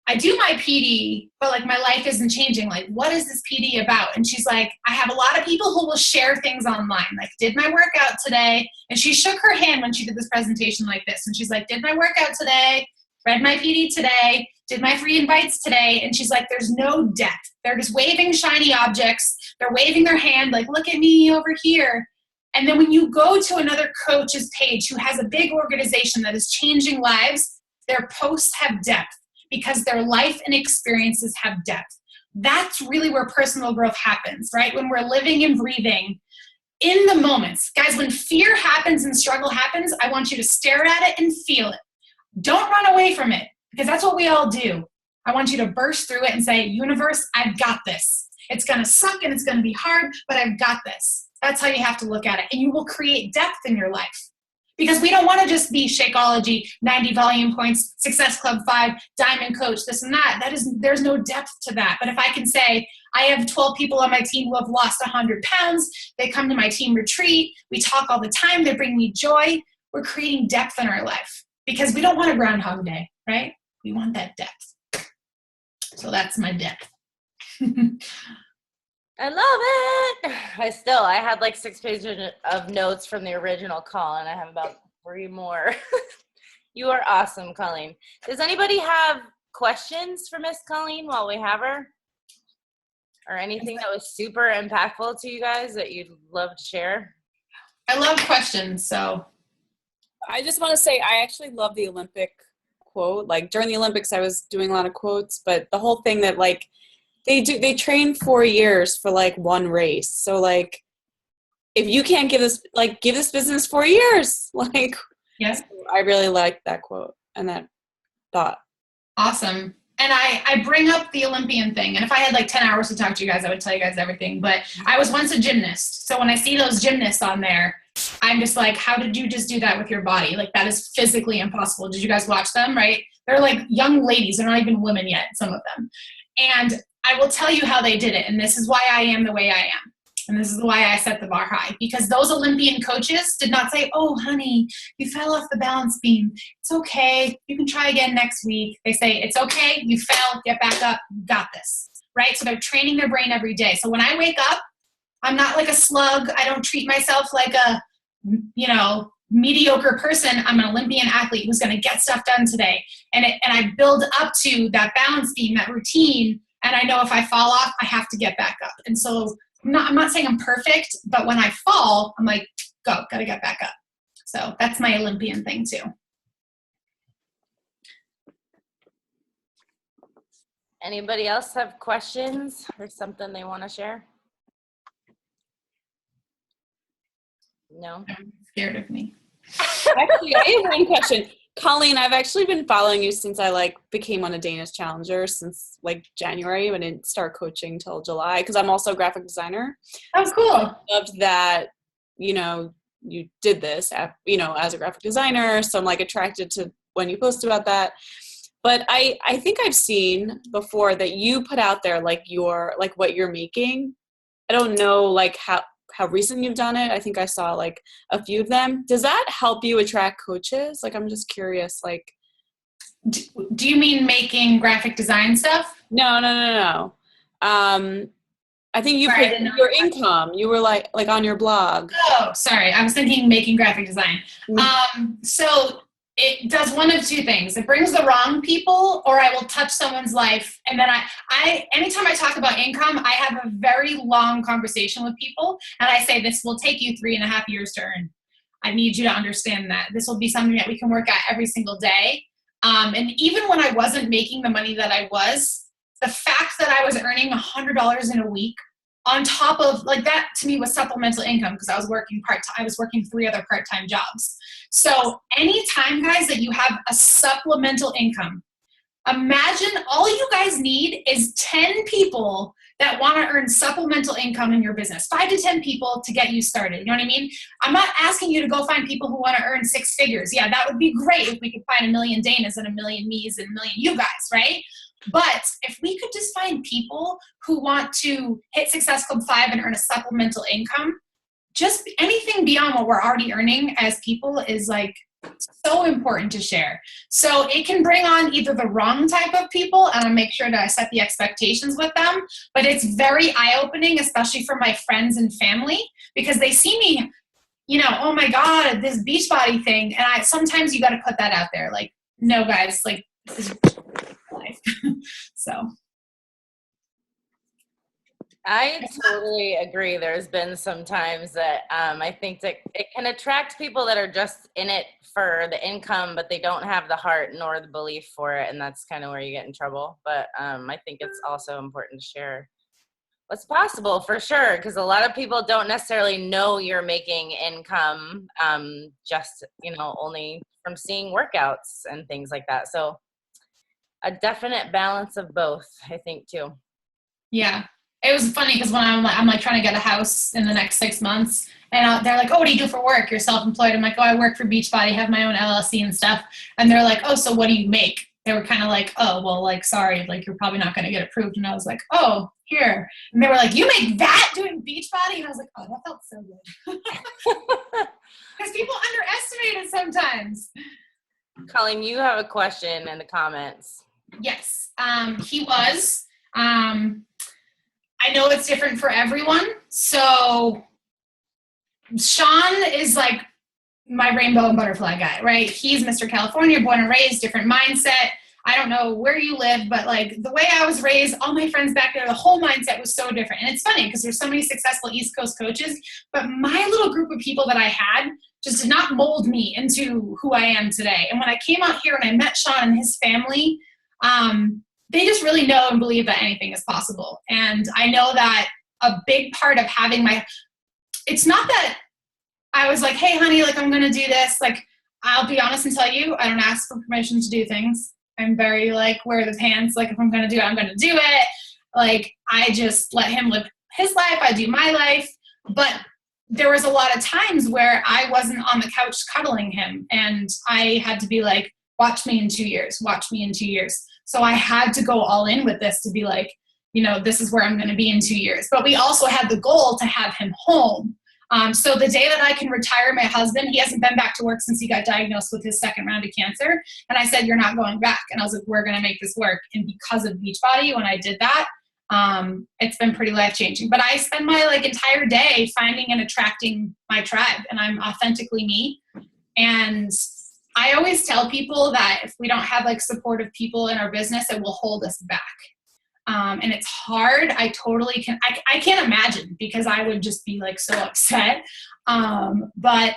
I do my PD, but like my life isn't changing. Like, what is this PD about? And she's like, I have a lot of people who will share things online. Like, did my workout today. And she shook her hand when she did this presentation like this. And she's like, did my workout today, read my PD today, did my free invites today. And she's like, there's no depth. They're just waving shiny objects. They're waving their hand like, look at me over here. And then when you go to another coach's page who has a big organization that is changing lives, their posts have depth, because their life and experiences have depth. That's really where personal growth happens, right? When we're living and breathing in the moments. Guys, when fear happens and struggle happens, I want you to stare at it and feel it. Don't run away from it, because that's what we all do. I want you to burst through it and say, universe, I've got this. It's going to suck and it's going to be hard, but I've got this. That's how you have to look at it. And you will create depth in your life. Because we don't want to just be Shakeology, 90 volume points, Success Club 5, Diamond Coach, this and that. There's no depth to that. But if I can say, I have 12 people on my team who have lost 100 pounds, they come to my team retreat, we talk all the time, they bring me joy, we're creating depth in our life. Because we don't want a Groundhog Day, right? We want that depth. So that's my depth.
I love it. I had like 6 pages of notes from the original call, and I have about 3 more. You are awesome, Colleen. Does anybody have questions for Miss Colleen while we have her? Or anything that was super impactful to you guys that you'd love to share?
I love questions, so.
I just want to say I actually love the Olympic quote. Like during the Olympics, I was doing a lot of quotes, but the whole thing that like, they train 4 years for like one race. So like, if you can't give this business 4 years, like,
yes,
I really like that quote and that thought.
Awesome. And I bring up the Olympian thing. And if I had like 10 hours to talk to you guys, I would tell you guys everything. But I was once a gymnast. So when I see those gymnasts on there, I'm just like, how did you just do that with your body? Like that is physically impossible. Did you guys watch them, right? They're like young ladies. They're not even women yet, some of them. And I will tell you how they did it. And this is why I am the way I am. And this is why I set the bar high, because those Olympian coaches did not say, oh, honey, you fell off the balance beam. It's okay. You can try again next week. They say, it's okay. You fell. Get back up. You got this. Right? So they're training their brain every day. So when I wake up, I'm not like a slug. I don't treat myself like a, mediocre person. I'm an Olympian athlete who's going to get stuff done today. And I build up to that balance beam, that routine. And I know if I fall off, I have to get back up. And so I'm not saying I'm perfect, but when I fall, I'm like, gotta get back up. So that's my Olympian thing too.
Anybody else have questions or something they want to share? No?
I'm scared of me.
Actually, I have one question. Colleen, I've actually been following you since I became on a Danish Challenger since January. I didn't start coaching till July because I'm also a graphic designer.
Oh, cool.
I loved that, you did this, as a graphic designer. So I'm attracted to when you post about that. But I think I've seen before that you put out there what you're making. I don't know how recent you've done it. I think I saw a few of them. Does that help you attract coaches? I'm just curious.
Do you mean making graphic design stuff?
No. I think you put your income. You were on your blog.
Oh, sorry. I was thinking making graphic design. So it does one of two things. It brings the wrong people, or I will touch someone's life. And then anytime I talk about income, I have a very long conversation with people. And I say, this will take you 3.5 years to earn. I need you to understand that. This will be something that we can work at every single day. And even when I wasn't making the money that I was, the fact that I was earning $100 in a week on top of that to me was supplemental income because I was working part-time. I was working 3 other part-time jobs. So anytime, guys, that you have a supplemental income, imagine all you guys need is 10 people that want to earn supplemental income in your business, 5 to 10 people to get you started. You know what I mean? I'm not asking you to go find people who want to earn 6 figures. Yeah, that would be great if we could find 1 million Danas and 1 million me's and 1 million you guys, right? But if we could just find people who want to hit Success Club 5 and earn a supplemental income, just anything beyond what we're already earning as people is so important to share. So it can bring on either the wrong type of people, and I make sure that I set the expectations with them, but it's very eye-opening, especially for my friends and family, because they see me, oh my God, this Beachbody thing. And sometimes you got to put that out there. No guys, this is life. So.
I totally agree. There's been some times that I think that it can attract people that are just in it for the income, but they don't have the heart nor the belief for it. And that's kind of where you get in trouble. But I think it's also important to share what's possible for sure. Because a lot of people don't necessarily know you're making income just, only from seeing workouts and things like that. So a definite balance of both, I think, too.
Yeah. It was funny because when I'm trying to get a house in the next 6 months, and they're like, oh, what do you do for work? You're self-employed. I'm like, oh, I work for Beachbody, have my own LLC and stuff. And they're like, oh, so what do you make? They were kind of like, oh, well, sorry, you're probably not going to get approved. And I was like, oh, here. And they were like, you make that doing Beachbody? And I was like, oh, that felt so good. Because people underestimate it sometimes.
Colleen, you have a question in the comments.
Yes, he was. I know it's different for everyone. So Sean is my rainbow and butterfly guy, right? He's Mr. California, born and raised, different mindset. I don't know where you live, but the way I was raised, all my friends back there, the whole mindset was so different. And it's funny because there's so many successful East Coast coaches, but my little group of people that I had just did not mold me into who I am today. And when I came out here and I met Sean and his family, they just really know and believe that anything is possible. And I know that a big part of having it's not that I was like, hey, honey, I'm going to do this. I'll be honest and tell you, I don't ask for permission to do things. I'm very wear the pants. If I'm going to do it, I'm going to do it. I just let him live his life. I do my life. But there was a lot of times where I wasn't on the couch cuddling him. And I had to be watch me in 2 years, watch me in 2 years. So I had to go all in with this to be this is where I'm going to be in 2 years. But we also had the goal to have him home. So the day that I can retire my husband, he hasn't been back to work since he got diagnosed with his second round of cancer. And I said, you're not going back. And I was like, we're going to make this work. And because of Beachbody, when I did that, it's been pretty life-changing. But I spend my entire day finding and attracting my tribe, and I'm authentically me. And I always tell people that if we don't have supportive people in our business, it will hold us back. And it's hard. I totally can. I can't imagine, because I would just be so upset. But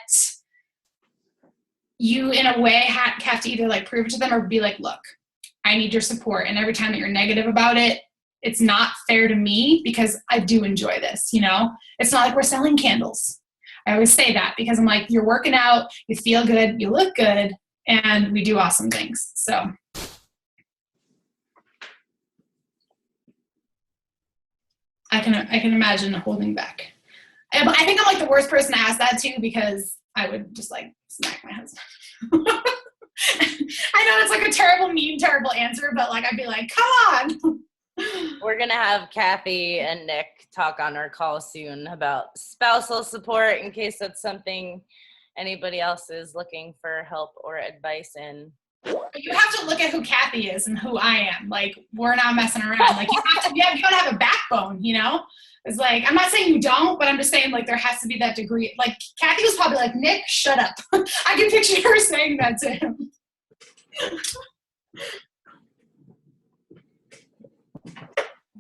you, in a way, have to either prove it to them or be like, look, I need your support. And every time that you're negative about it, it's not fair to me, because I do enjoy this. It's not like we're selling candles. I always say that, because I'm like, you're working out, you feel good, you look good, and we do awesome things. So. I can imagine holding back. I think I'm the worst person to ask that to, because I would just smack my husband. I know it's a terrible, mean, terrible answer, but I'd be like, come on.
We're going to have Kathy and Nick talk on our call soon about spousal support, in case that's something anybody else is looking for help or advice in.
You have to look at who Kathy is and who I am. We're not messing around. You gotta have a backbone, It's I'm not saying you don't, but I'm just saying there has to be that degree. Kathy was probably Nick, shut up. I can picture her saying that to him.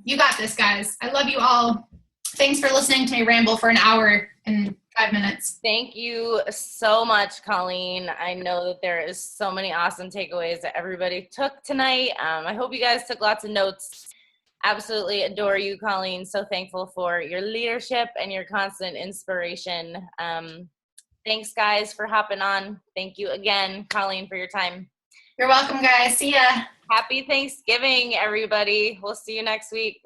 You got this, guys. I love you all. Thanks for listening to me ramble for an hour and 5 minutes.
Thank you so much, Colleen. I know that there is so many awesome takeaways that everybody took tonight. I hope you guys took lots of notes. Absolutely adore you, Colleen. So thankful for your leadership and your constant inspiration. Thanks, guys, for hopping on. Thank you again, Colleen, for your time.
You're welcome, guys. See ya.
Happy Thanksgiving, everybody. We'll see you next week.